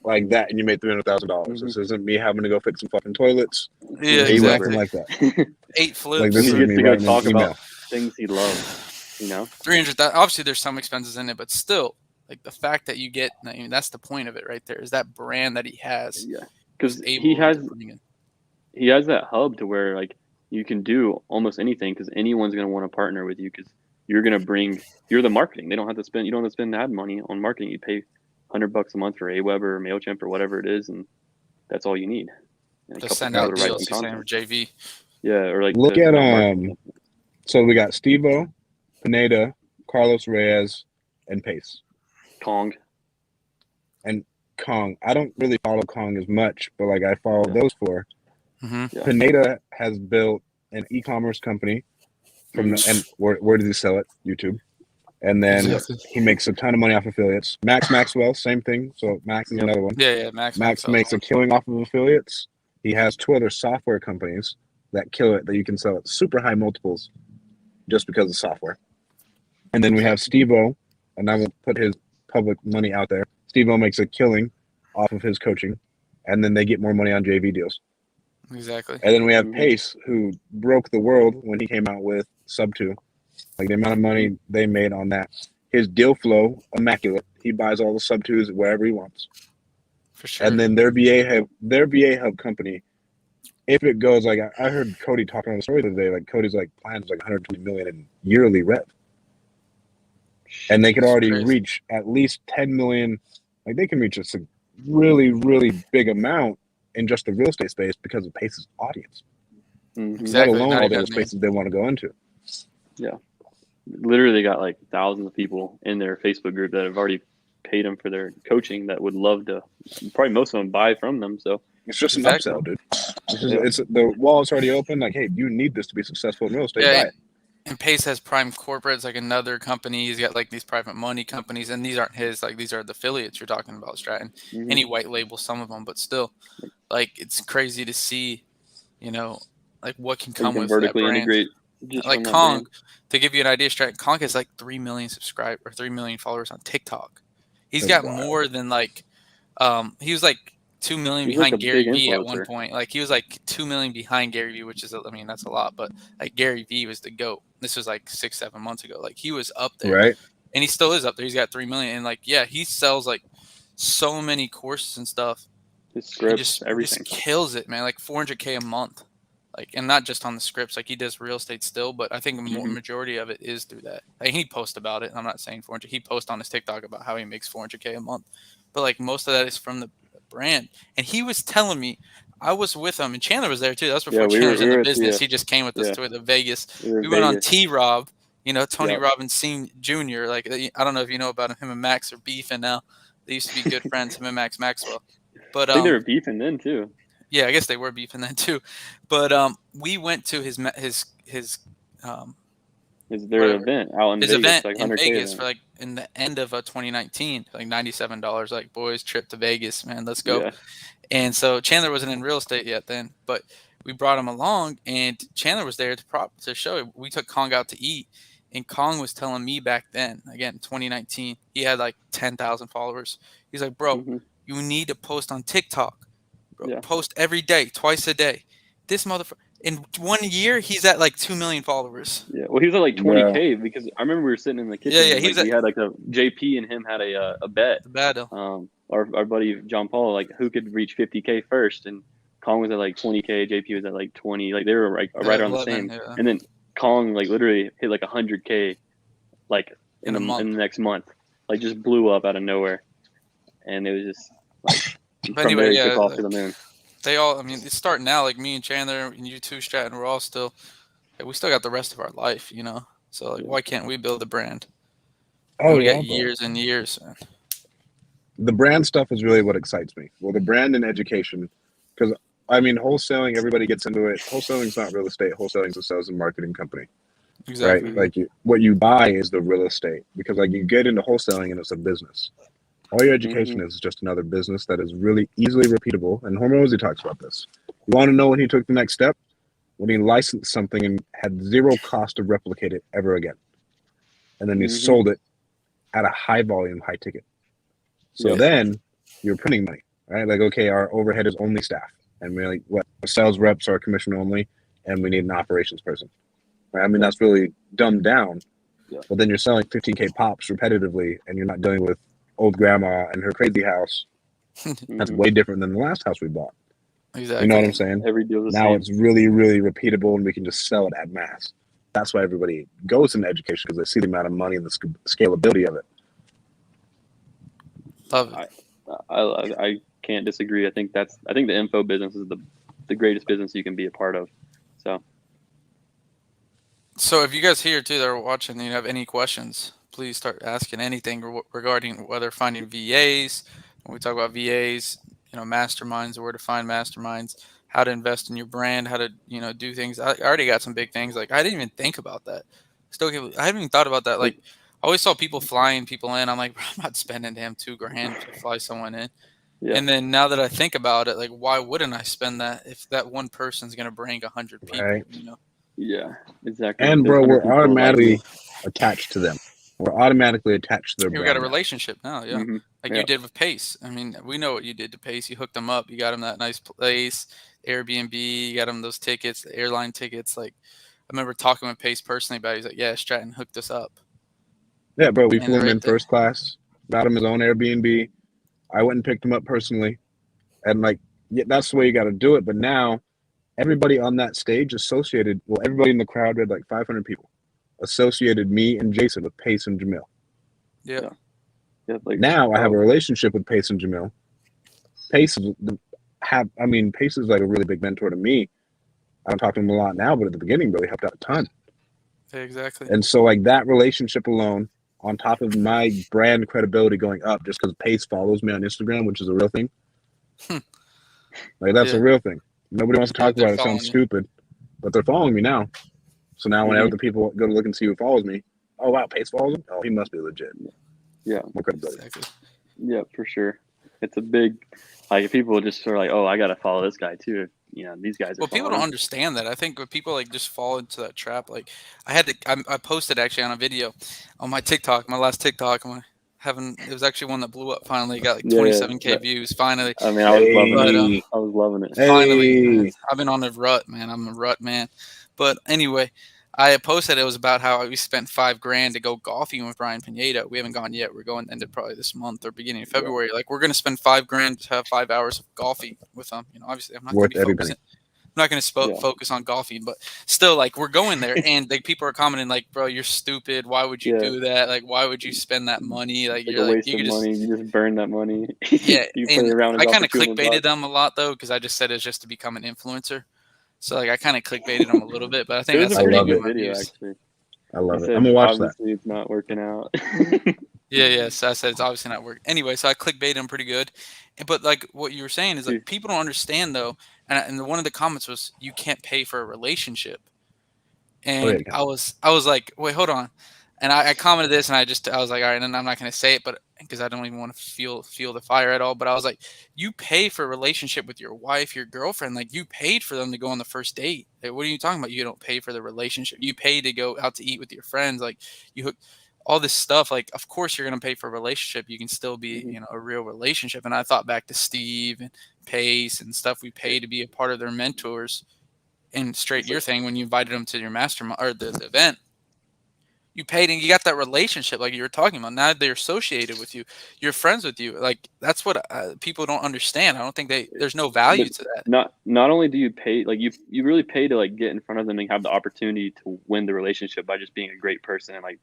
[SPEAKER 3] like that, and you made $300,000.
[SPEAKER 1] Mm-hmm.
[SPEAKER 3] This isn't me having to go fix some fucking toilets.
[SPEAKER 2] Yeah, exactly.
[SPEAKER 3] Like that.
[SPEAKER 2] 8 flips.
[SPEAKER 1] Like this is me to talk about things he loves.
[SPEAKER 2] 300,000. Obviously, there's some expenses in it, but still, like the fact that you get, I mean, that's the point of it right there. Is that brand that he has?
[SPEAKER 1] Yeah, because he has that hub to where like you can do almost anything because anyone's going to want to partner with you because you're the marketing. You don't have to spend ad money on marketing. You pay $100 a month for Aweber or MailChimp or whatever it is, and that's all you need.
[SPEAKER 2] Just send out deals for JV.
[SPEAKER 1] Yeah, or like
[SPEAKER 3] look at so we got Steve-O, Pineda, Carlos Reyes, and Pace.
[SPEAKER 1] Kong.
[SPEAKER 3] I don't really follow Kong as much, but like I follow those four.
[SPEAKER 2] Mm-hmm.
[SPEAKER 3] Pineda has built an e-commerce company and where does he sell it? YouTube. And then he makes a ton of money off affiliates. Max Maxwell, same thing. So Max is another one.
[SPEAKER 2] Yeah, Max
[SPEAKER 3] makes a killing off of affiliates. He has 2 other software companies that kill it, that you can sell at super high multiples just because of software. And then we have Steve-O, and I won't put his public money out there. Steve-O makes a killing off of his coaching, and then they get more money on JV deals.
[SPEAKER 2] Exactly.
[SPEAKER 3] And then we have Pace, who broke the world when he came out with Sub 2. Like the amount of money they made on that. His deal flow, immaculate. He buys all the Sub 2s wherever he wants.
[SPEAKER 2] For sure.
[SPEAKER 3] And then their VA hub company, if it goes, like I heard Cody talking on the story the other day, like Cody's like plans like 120 million in yearly rev. And they could already reach at least 10 million. Like they can reach a really, really big amount in just the real estate space because of Pace's audience.
[SPEAKER 2] Exactly.
[SPEAKER 3] Let alone all those spaces they want to go into.
[SPEAKER 1] Yeah. Literally, they got like thousands of people in their Facebook group that have already paid them for their coaching that would love to, probably most of them buy from them. So
[SPEAKER 3] it's just an upsell, dude. It's the wall is already open. Like, hey, you need this to be successful in real estate. Buy it.
[SPEAKER 2] And Pace has Prime Corporate. It's like another company. He's got like these private money companies, and these aren't his. Like these are the affiliates you're talking about, Stratton.
[SPEAKER 1] Mm-hmm.
[SPEAKER 2] And he white labels some of them, but still, like it's crazy to see, like what can come with
[SPEAKER 1] vertically
[SPEAKER 2] that brand.
[SPEAKER 1] Integrate.
[SPEAKER 2] Like Kong, to give you an idea, Stratton, Kong has like 3 million subscribers or 3 million followers on TikTok. He's got more than like, he was like 2 million behind like Gary Vee at one point. Like he was like 2 million behind Gary Vee, which is, I mean, that's a lot, but like Gary Vee was the GOAT. This was like 6-7 months ago. Like he was up there,
[SPEAKER 3] right?
[SPEAKER 2] And he still is up there. He's got 3 million, and like he sells like so many courses and stuff.
[SPEAKER 1] His scripts, everything.
[SPEAKER 2] He just kills it, man. Like $400K a month. Like, and not just on the scripts, like he does real estate still, but I think the majority of it is through that. Like he posts about it. I'm not saying 400. He posts on his TikTok about how he makes $400K a month, but like most of that is from the brand. And he was telling me, I was with him, and Chandler was there too. That was before Chandler was in the business. He just came with us to the Vegas. We went on T-Rob, Tony Robbins Jr. Like, I don't know if you know about him. Him and Max are beefing now. They used to be good friends, him and Max Maxwell. But
[SPEAKER 1] I think they were beefing then too.
[SPEAKER 2] Yeah, I guess they were beefing then too, but we went to his
[SPEAKER 1] Is their
[SPEAKER 2] whatever.
[SPEAKER 1] event out in
[SPEAKER 2] His
[SPEAKER 1] Vegas,
[SPEAKER 2] event
[SPEAKER 1] like
[SPEAKER 2] in
[SPEAKER 1] 100K
[SPEAKER 2] Vegas
[SPEAKER 1] event.
[SPEAKER 2] for like in the end of 2019, like $97. Like, boys, trip to Vegas, man, let's go.
[SPEAKER 1] Yeah.
[SPEAKER 2] And so Chandler wasn't in real estate yet then, but we brought him along, and Chandler was there to show. We took Kong out to eat, and Kong was telling me back then, again, 2019, he had like 10,000 followers. He's like, bro,
[SPEAKER 1] Hmm.
[SPEAKER 2] you need to post on TikTok, bro.
[SPEAKER 1] Yeah.
[SPEAKER 2] Post every day, twice a day. This motherfucker, in 1 year, he's at like 2 million followers.
[SPEAKER 1] Yeah. Well, he was at like
[SPEAKER 3] Bro.
[SPEAKER 1] 20K because I remember we were sitting in the
[SPEAKER 2] Yeah,
[SPEAKER 1] kitchen.
[SPEAKER 2] yeah, he
[SPEAKER 1] Like
[SPEAKER 2] was at
[SPEAKER 1] we had like a JP and him had a bet.
[SPEAKER 2] the battle.
[SPEAKER 1] Our buddy John Paul, like who could reach 50K first, and Kong was at like 20K. JP was at like 20. Like they were like right around the
[SPEAKER 2] 11,
[SPEAKER 1] same.
[SPEAKER 2] yeah.
[SPEAKER 1] And then Kong like literally hit like 100K, like
[SPEAKER 2] In a month.
[SPEAKER 1] in the next month, like just blew up out of nowhere, and it was just like
[SPEAKER 2] But
[SPEAKER 1] from
[SPEAKER 2] anyway,
[SPEAKER 1] there he
[SPEAKER 2] yeah,
[SPEAKER 1] took off to the moon.
[SPEAKER 2] they all, I mean, it's starting now, like me and Chandler and you two, Stratton, we're all still, we still got the rest of our life, you know? So, like,
[SPEAKER 1] Yeah.
[SPEAKER 2] why can't we build a brand?
[SPEAKER 3] Oh,
[SPEAKER 2] We
[SPEAKER 3] yeah,
[SPEAKER 2] got
[SPEAKER 3] bro.
[SPEAKER 2] years and years.
[SPEAKER 3] The brand stuff is really what excites me. Well, the brand and education, because I mean, wholesaling, everybody gets into it. Wholesaling's not real estate. Wholesaling's a sales and marketing company,
[SPEAKER 2] Exactly.
[SPEAKER 3] right? Like what you buy is the real estate, because like you get into wholesaling and it's a business. All your education is just another business that is really easily repeatable. And Hormozy talks about this. You want to know when he took the next step? When he licensed something and had zero cost to replicate it ever again. And then he sold it at a high volume, high ticket. So then you're printing money, right? Like, okay, our overhead is only staff. And we're like, what? Sales reps are commission only, and we need an operations person. Right? I mean, that's really dumbed down.
[SPEAKER 1] Yeah.
[SPEAKER 3] But then you're selling 15K pops repetitively, and you're not dealing with old grandma and her crazy house. That's way different than the last house we bought.
[SPEAKER 2] Exactly.
[SPEAKER 3] You know what I'm saying?
[SPEAKER 1] Every deal's the
[SPEAKER 3] Now
[SPEAKER 1] same.
[SPEAKER 3] it's really, really repeatable, and we can just sell it at mass. That's why everybody goes into education, because they see the amount of money and the scalability of it.
[SPEAKER 2] Love it.
[SPEAKER 1] I can't disagree. I think the info business is the greatest business you can be a part of.
[SPEAKER 2] So if you guys here too that are watching and you have any questions, please start asking anything regarding whether finding VAs. When we talk about VAs, you know, masterminds, where to find masterminds, how to invest in your brand, how to, you know, do things. I already got some big things. Like I didn't even think about that. I haven't even thought about that. Like I always saw people flying people in. I'm like, I'm not spending damn $2,000 to fly someone in.
[SPEAKER 1] Yeah.
[SPEAKER 2] And then now that I think about it, like, why wouldn't I spend that if that one person's going to bring 100 people,
[SPEAKER 3] Right.
[SPEAKER 2] you know?
[SPEAKER 1] Yeah, exactly.
[SPEAKER 3] And
[SPEAKER 1] Those
[SPEAKER 3] bro,
[SPEAKER 1] 100
[SPEAKER 3] we're
[SPEAKER 1] people,
[SPEAKER 3] automatically attached to them. We're automatically attached to their
[SPEAKER 2] We
[SPEAKER 3] brand.
[SPEAKER 2] got a
[SPEAKER 3] now.
[SPEAKER 2] relationship now, yeah. Like you did with Pace. I mean, we know what you did to Pace. You hooked them up. You got them that nice place, Airbnb. You got them those tickets, the airline tickets. Like I remember talking with Pace personally about it. He's like, yeah, Stratton hooked us up.
[SPEAKER 3] Yeah, bro, we
[SPEAKER 2] And
[SPEAKER 3] flew him
[SPEAKER 2] right
[SPEAKER 3] in
[SPEAKER 2] there.
[SPEAKER 3] first class, got him his own Airbnb. I went and picked him up personally. And like, yeah, that's the way you got to do it. But now everybody on that stage associated, well, everybody in the crowd, we had like 500 people, associated me and Jason with Pace and Jamil.
[SPEAKER 2] Yeah.
[SPEAKER 1] Yeah, like
[SPEAKER 3] Now I have a relationship with Pace and Jamil. Pace is Pace is like a really big mentor to me. I don't talk to him a lot now, but at the beginning, bro, he helped out a ton.
[SPEAKER 2] Yeah, exactly.
[SPEAKER 3] And so like that relationship alone, on top of my brand credibility going up, just because Pace follows me on Instagram, which is a real thing. Like that's a real thing. Nobody wants to talk about it. It sounds stupid, but they're following me now. So now whenever the people go to look and see who follows me, oh wow, Pace follows him. Oh, he must be legit.
[SPEAKER 1] Yeah,
[SPEAKER 3] more credibility.
[SPEAKER 2] Exactly.
[SPEAKER 1] Yeah, for sure. It's a big, like, people just sort of like, oh, I got to follow this guy too. You know, these guys are.
[SPEAKER 2] Well, people don't understand that. I think when people like just fall into that trap. Like I posted actually on a video on my TikTok, my last TikTok. It was actually one that blew up finally. Got like 27K views finally.
[SPEAKER 1] I mean, I was loving it. I was loving it.
[SPEAKER 2] Finally, man, I've been on a rut, man. I'm a rut man. But anyway, I posted it was about how we spent $5,000 to go golfing with Brian Pineda. We haven't gone yet. We're going into probably this month or beginning of February. Like we're gonna spend $5,000 to have 5 hours of golfing with them. You know, obviously I'm not gonna be focusing. I'm not going to focus on golfing, but still, like, we're going there, and like people are commenting, like, "Bro, you're stupid. Why would you do that? Like, why would you spend that money? Like, you're
[SPEAKER 1] a
[SPEAKER 2] like,
[SPEAKER 1] waste of money. You just burn that money."
[SPEAKER 2] Yeah,
[SPEAKER 1] you
[SPEAKER 2] and
[SPEAKER 1] around
[SPEAKER 2] I kind of clickbaited them a lot though, because I just said it's just to become an influencer. So like, I kind of clickbaited them a little bit, but I think that's a pretty good video, actually.
[SPEAKER 3] I love it. I'm gonna watch that.
[SPEAKER 1] Obviously, it's not working out.
[SPEAKER 2] Yeah. So I said it's obviously not working. Anyway, so I clickbaited them pretty good. But like what you were saying is like people don't understand though, and one of the comments was you can't pay for a relationship,
[SPEAKER 3] Oh yeah,
[SPEAKER 2] And I was like, wait, hold on. And I commented this, and I was like, all right, and I'm not going to say it, but because I don't even want to feel the fire at all. But I was like, you pay for a relationship with your wife, your girlfriend. Like, you paid for them to go on the first date. Like, what are you talking about? You don't pay for the relationship. You pay to go out to eat with your friends. Like, you hook all this stuff. Like, of course you're going to pay for a relationship. You can still be,
[SPEAKER 1] Mhm.
[SPEAKER 2] a real relationship. And I thought back to Steve and Pace and stuff we pay to be a part of their mentors. And straight
[SPEAKER 1] It's
[SPEAKER 2] your
[SPEAKER 1] like,
[SPEAKER 2] thing, when you invited them to your mastermind or the event, you paid and you got that relationship like you were talking about. Now they're associated with you, you're friends with you. Like, that's what people don't understand. I don't think there's no
[SPEAKER 1] but
[SPEAKER 2] value to that.
[SPEAKER 1] not only do you pay, like you really pay to like get in front of them and have the opportunity to win the relationship by just being a great person and like,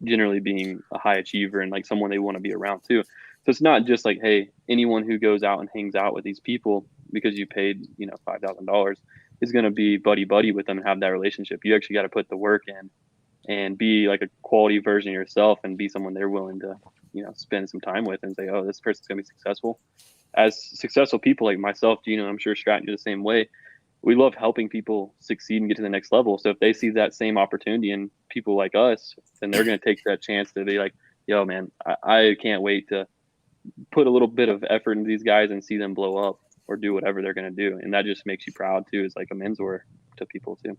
[SPEAKER 1] generally being a high achiever and like someone they want to be around too. So it's not just like, hey, anyone who goes out and hangs out with these people because you paid, $5,000 is going to be buddy buddy with them and have that relationship. You actually got to put the work in and be like a quality version of yourself and be someone they're willing to, spend some time with and say, oh, this person's going to be successful. As successful people like myself, Gino, I'm sure Stratton, you're the same way. We love helping people succeed and get to the next level. So if they see that same opportunity in people like us, then they're going to take that chance to be like, yo, man, I can't wait to put a little bit of effort into these guys and see them blow up or do whatever they're going to do. And that just makes you proud too. It's like a mentor to people too.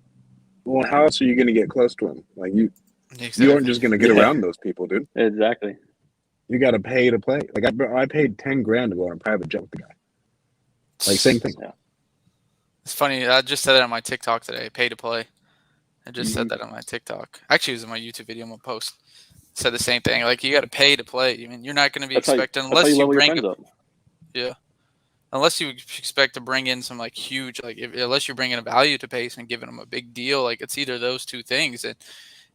[SPEAKER 3] Well, how else are you going to get close to them? Like you aren't
[SPEAKER 2] Exactly.
[SPEAKER 3] just going to get
[SPEAKER 1] Yeah,
[SPEAKER 3] around those people, dude.
[SPEAKER 1] exactly.
[SPEAKER 3] You got to pay to play. Like I paid 10 grand to go on a private jet with the guy. Like same thing.
[SPEAKER 1] Yeah.
[SPEAKER 2] It's funny. I just said that on my TikTok today. Pay to play. I just said
[SPEAKER 1] Hmm.
[SPEAKER 2] that on my TikTok. Actually, it was in my YouTube video. I'm gonna post. Said the same thing. Like, you got to pay to play. I mean, you're not going to be expecting
[SPEAKER 1] That's how you
[SPEAKER 2] unless you
[SPEAKER 1] level your
[SPEAKER 2] bring
[SPEAKER 1] friends up.
[SPEAKER 2] yeah. Unless you expect to bring in some like huge, like, unless you're bringing a value to Pace and giving them a big deal, like, it's either those two things.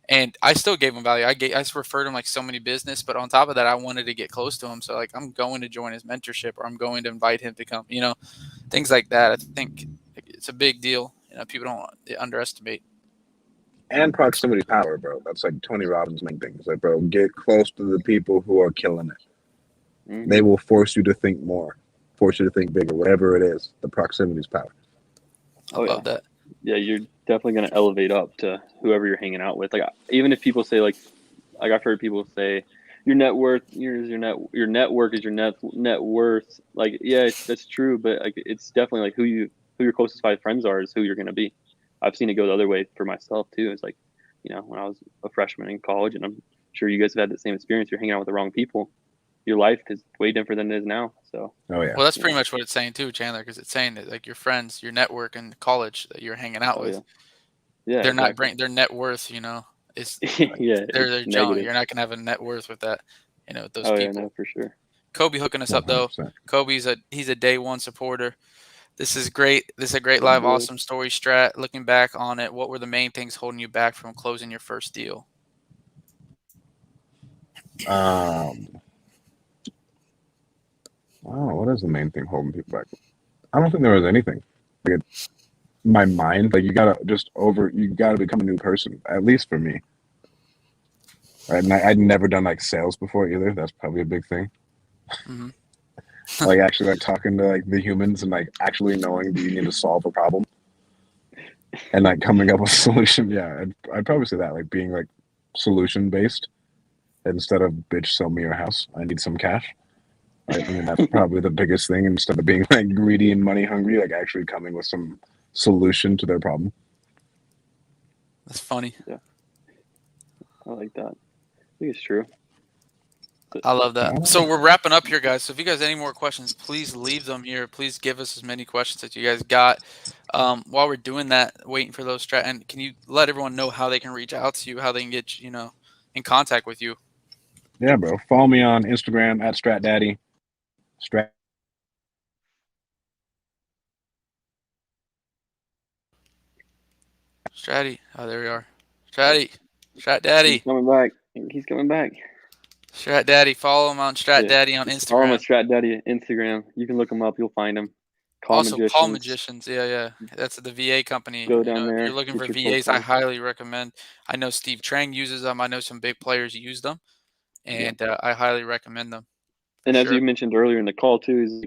[SPEAKER 2] And I still gave him value. I just referred him like so many business, but on top of that, I wanted to get close to him. So, like, I'm going to join his mentorship, or I'm going to invite him to come. Things like that. I think, like, it's a big deal. People don't underestimate.
[SPEAKER 3] And proximity power, bro. That's like Tony Robbins' main thing. It's like, bro, get close to the people who are killing it.
[SPEAKER 1] Hmm.
[SPEAKER 3] They will force you to think more, force you to think bigger, whatever it is. The proximity is power.
[SPEAKER 2] I
[SPEAKER 1] Oh yeah.
[SPEAKER 2] love that.
[SPEAKER 1] Yeah, you're definitely going to elevate up to whoever you're hanging out with. Like even if people say like I've heard people say your net worth your network is your net worth. Like yeah, that's true, but like it's definitely like who your closest five friends are is who you're going to be. I've seen it go the other way for myself too. It's like, when I was a freshman in college, and I'm sure you guys have had the same experience. You're hanging out with the wrong people. Your life is way different than it is now. So,
[SPEAKER 3] Oh yeah.
[SPEAKER 2] Well, that's
[SPEAKER 1] you
[SPEAKER 2] pretty
[SPEAKER 1] know,
[SPEAKER 2] much what it's saying too, Chandler, because it's saying that, like, your friends, your network in college that you're hanging out
[SPEAKER 1] oh yeah,
[SPEAKER 2] with,
[SPEAKER 1] yeah,
[SPEAKER 2] they're not
[SPEAKER 1] exactly.
[SPEAKER 2] bring their net worth, is like,
[SPEAKER 1] Yeah,
[SPEAKER 2] they're
[SPEAKER 1] it's
[SPEAKER 2] their junk.
[SPEAKER 1] negative.
[SPEAKER 2] You're not gonna have a net worth with that, with those
[SPEAKER 1] Oh yeah, no,
[SPEAKER 2] people.
[SPEAKER 1] for sure.
[SPEAKER 2] Kobe hooking us up though.
[SPEAKER 3] 100%.
[SPEAKER 2] He's a day one supporter. This is great. This is a great
[SPEAKER 1] Good
[SPEAKER 2] live,
[SPEAKER 1] deal.
[SPEAKER 2] awesome story, Strat. Looking back on it, what were the main things holding you back from closing your first deal?
[SPEAKER 3] Um, I don't know. What is the main thing holding people back? I don't think there was anything. Like my mind, like you gotta become a new person. At least for me, right? And I'd never done like sales before either. That's probably a big thing.
[SPEAKER 2] Hmm.
[SPEAKER 3] Like actually like talking to like the humans and like actually knowing that you need to solve a problem and like coming up with a solution. Yeah, I'd probably say that, like being like solution based instead of bitch sell me your house. I need some cash. Right? I mean that's probably the biggest thing instead of being like greedy and money hungry, like actually coming with some solution to their problem.
[SPEAKER 2] That's funny.
[SPEAKER 1] Yeah, I like that. I think it's true. But
[SPEAKER 2] I love
[SPEAKER 3] I
[SPEAKER 2] that.
[SPEAKER 3] don't
[SPEAKER 2] So
[SPEAKER 3] know.
[SPEAKER 2] we're wrapping up here, guys. So if you guys have any more questions, please leave them here. Please give us as many questions that you guys got. While we're doing that, waiting for those and can you let everyone know how they can reach out to you, how they can get in contact with you?
[SPEAKER 3] Yeah, bro. Follow me on Instagram at StratDaddy. Strat.
[SPEAKER 2] Stratty. Oh, there we are. Stratty. Strat Daddy.
[SPEAKER 1] he's coming back. He's coming back.
[SPEAKER 2] Strat Daddy. Follow him on Strat
[SPEAKER 1] Yeah,
[SPEAKER 2] Daddy on
[SPEAKER 1] just follow him at
[SPEAKER 2] Instagram.
[SPEAKER 1] Strat Daddy Instagram. You can look him up. You'll find him. Call
[SPEAKER 2] Also, Call
[SPEAKER 1] Magicians.
[SPEAKER 2] Magicians. Yeah, yeah. That's the VA company.
[SPEAKER 1] Go down
[SPEAKER 2] If you're
[SPEAKER 1] there.
[SPEAKER 2] looking
[SPEAKER 1] Get
[SPEAKER 2] for
[SPEAKER 1] your
[SPEAKER 2] VAs, I
[SPEAKER 1] profile.
[SPEAKER 2] highly recommend. I know Steve Trang uses them. I know some big players use them,
[SPEAKER 1] Yeah.
[SPEAKER 2] and I highly recommend them.
[SPEAKER 1] And as
[SPEAKER 2] Sure.
[SPEAKER 1] you mentioned earlier in the call too,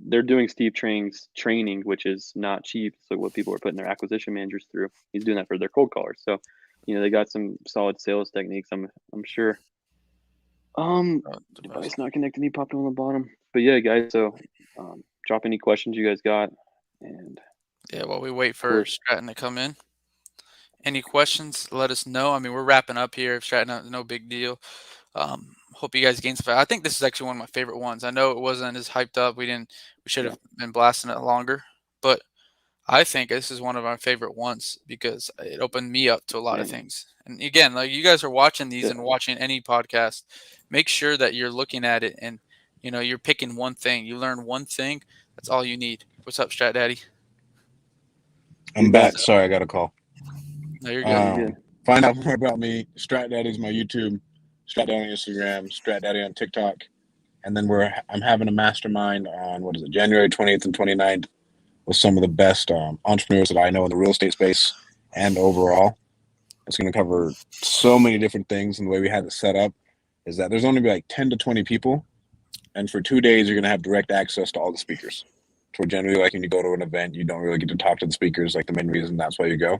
[SPEAKER 1] they're doing Steve Training, which is not cheap. So what people are putting their acquisition managers through, he's doing that for their cold callers. So, they got some solid sales techniques. I'm sure. Device not connected. He popped on the bottom. But yeah, guys. So, drop any questions you guys got, and
[SPEAKER 2] Yeah, while we wait for
[SPEAKER 1] course.
[SPEAKER 2] Stratton to come in. Any questions? Let us know. I mean, we're wrapping up here. Stratton, no big deal. Hope you guys gain some. I think this is actually one of my favorite ones. I know it wasn't as hyped up. We should have been blasting it longer, but I think this is one of my favorite ones because it opened me up to a lot of things. And again, like you guys are watching these and watching any podcast, make sure that you're looking at it and you're picking one thing. You learn one thing. That's all you need. What's up, Strat Daddy?
[SPEAKER 3] I'm back. Sorry, I got a call.
[SPEAKER 2] No, you're good.
[SPEAKER 3] Find out more about me. Strat Daddy's my YouTube. Strat Daddy on Instagram. Strat Daddy on TikTok. And then I'm having a mastermind on January 20th and 29th with some of the best entrepreneurs that I know in the real estate space and overall. It's going to cover so many different things. And the way we had it set up is that there's only like 10 to 20 people. And for 2 days, you're going to have direct access to all the speakers. So generally, like when you go to an event, you don't really get to talk to the speakers, like the main reason that's why you go.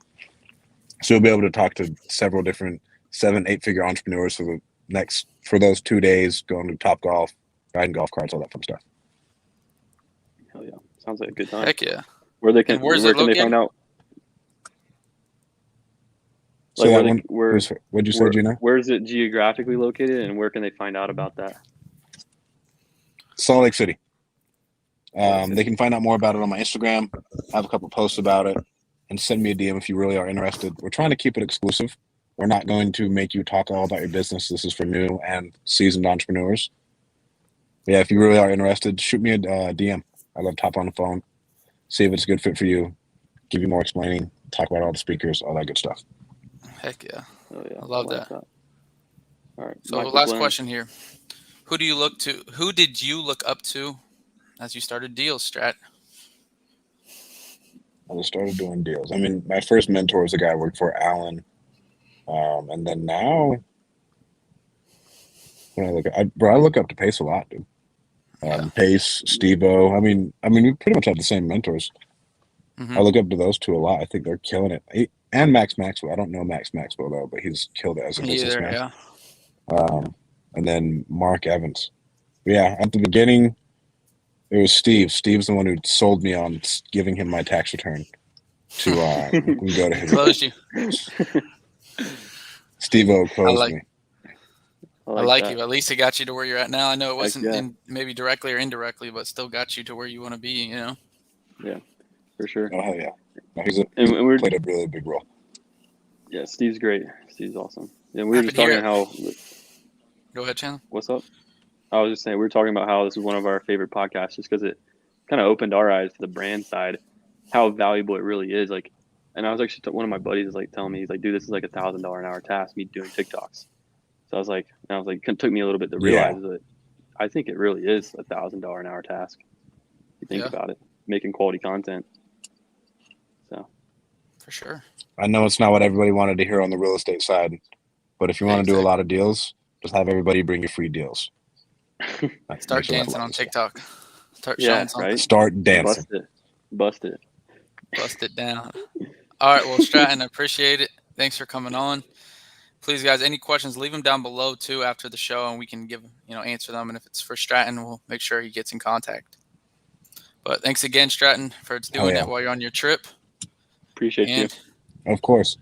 [SPEAKER 3] So you'll be able to talk to several different 7-8-figure entrepreneurs for those 2 days, going to Topgolf, riding golf carts, all that fun stuff.
[SPEAKER 1] Hell yeah. Sounds like a good time.
[SPEAKER 2] Heck yeah.
[SPEAKER 1] Where can they find out?
[SPEAKER 3] So what'd you say, Gino?
[SPEAKER 1] Where is it geographically located, and where can they find out about that?
[SPEAKER 3] Salt Lake City. They can find out more about it on my Instagram. I have a couple posts about it, and send me a DM if you really are interested. We're trying to keep it exclusive. We're not going to make you talk all about your business. This is for new and seasoned entrepreneurs. Yeah, if you really are interested, shoot me a DM. I love to hop on the phone, see if it's a good fit for you, give you more explaining, talk about all the speakers, all that good stuff.
[SPEAKER 2] Heck yeah.
[SPEAKER 1] Oh yeah.
[SPEAKER 2] I love that.
[SPEAKER 1] All right.
[SPEAKER 2] So last question here. Who did you look up to as you started deals, Strat?
[SPEAKER 3] I just started doing deals. I mean, my first mentor was a guy I worked for, Alan. And then now, when I look up to Pace a lot, dude. Pace, Steve-O. I mean, we pretty much have the same mentors.
[SPEAKER 2] Mm-hmm.
[SPEAKER 3] I look up to those two a lot. I think they're killing it. And Max Maxwell. I don't know Max Maxwell though, but he's killed it as a businessman.
[SPEAKER 2] Yeah.
[SPEAKER 3] And then Mark Evans. Yeah, at the beginning, it was Steve. Steve's the one who sold me on giving him my tax return to go to his.
[SPEAKER 2] Closed you.
[SPEAKER 3] Steve-O closed me.
[SPEAKER 2] I like you. At least it got you to where you're at now. I know it wasn't maybe directly or indirectly, but still got you to where you want to be,
[SPEAKER 1] Yeah, for sure.
[SPEAKER 3] Oh, hell yeah. No, he's played a really big role.
[SPEAKER 1] Yeah, Steve's great. Steve's awesome. And we were just talking how...
[SPEAKER 2] Go ahead, Chandler.
[SPEAKER 1] What's up? I was just saying, we were talking about how this is one of our favorite podcasts just because it kind of opened our eyes to the brand side, how valuable it really is. Like, and I was actually, one of my buddies was like telling me, he's like, dude, this is like $1,000 an hour task, me doing TikToks. So I was like, it took me a little bit to realize that I think it really is $1,000 an hour task. If you think about it, making quality content. So.
[SPEAKER 2] For sure.
[SPEAKER 3] I know it's not what everybody wanted to hear on the real estate side, but if you want to do a lot of deals, just have everybody bring you free deals.
[SPEAKER 2] Start dancing on TikTok. Start showing something.
[SPEAKER 1] Right?
[SPEAKER 3] Start dancing.
[SPEAKER 1] Bust it.
[SPEAKER 2] Bust it down. All right. Well, Stratton, I appreciate it. Thanks for coming on. Please, guys, any questions, leave them down below, too, after the show, and we can answer them. And if it's for Stratton, we'll make sure he gets in contact. But thanks again, Stratton, for doing it while you're on your trip.
[SPEAKER 1] Appreciate you.
[SPEAKER 3] Of course.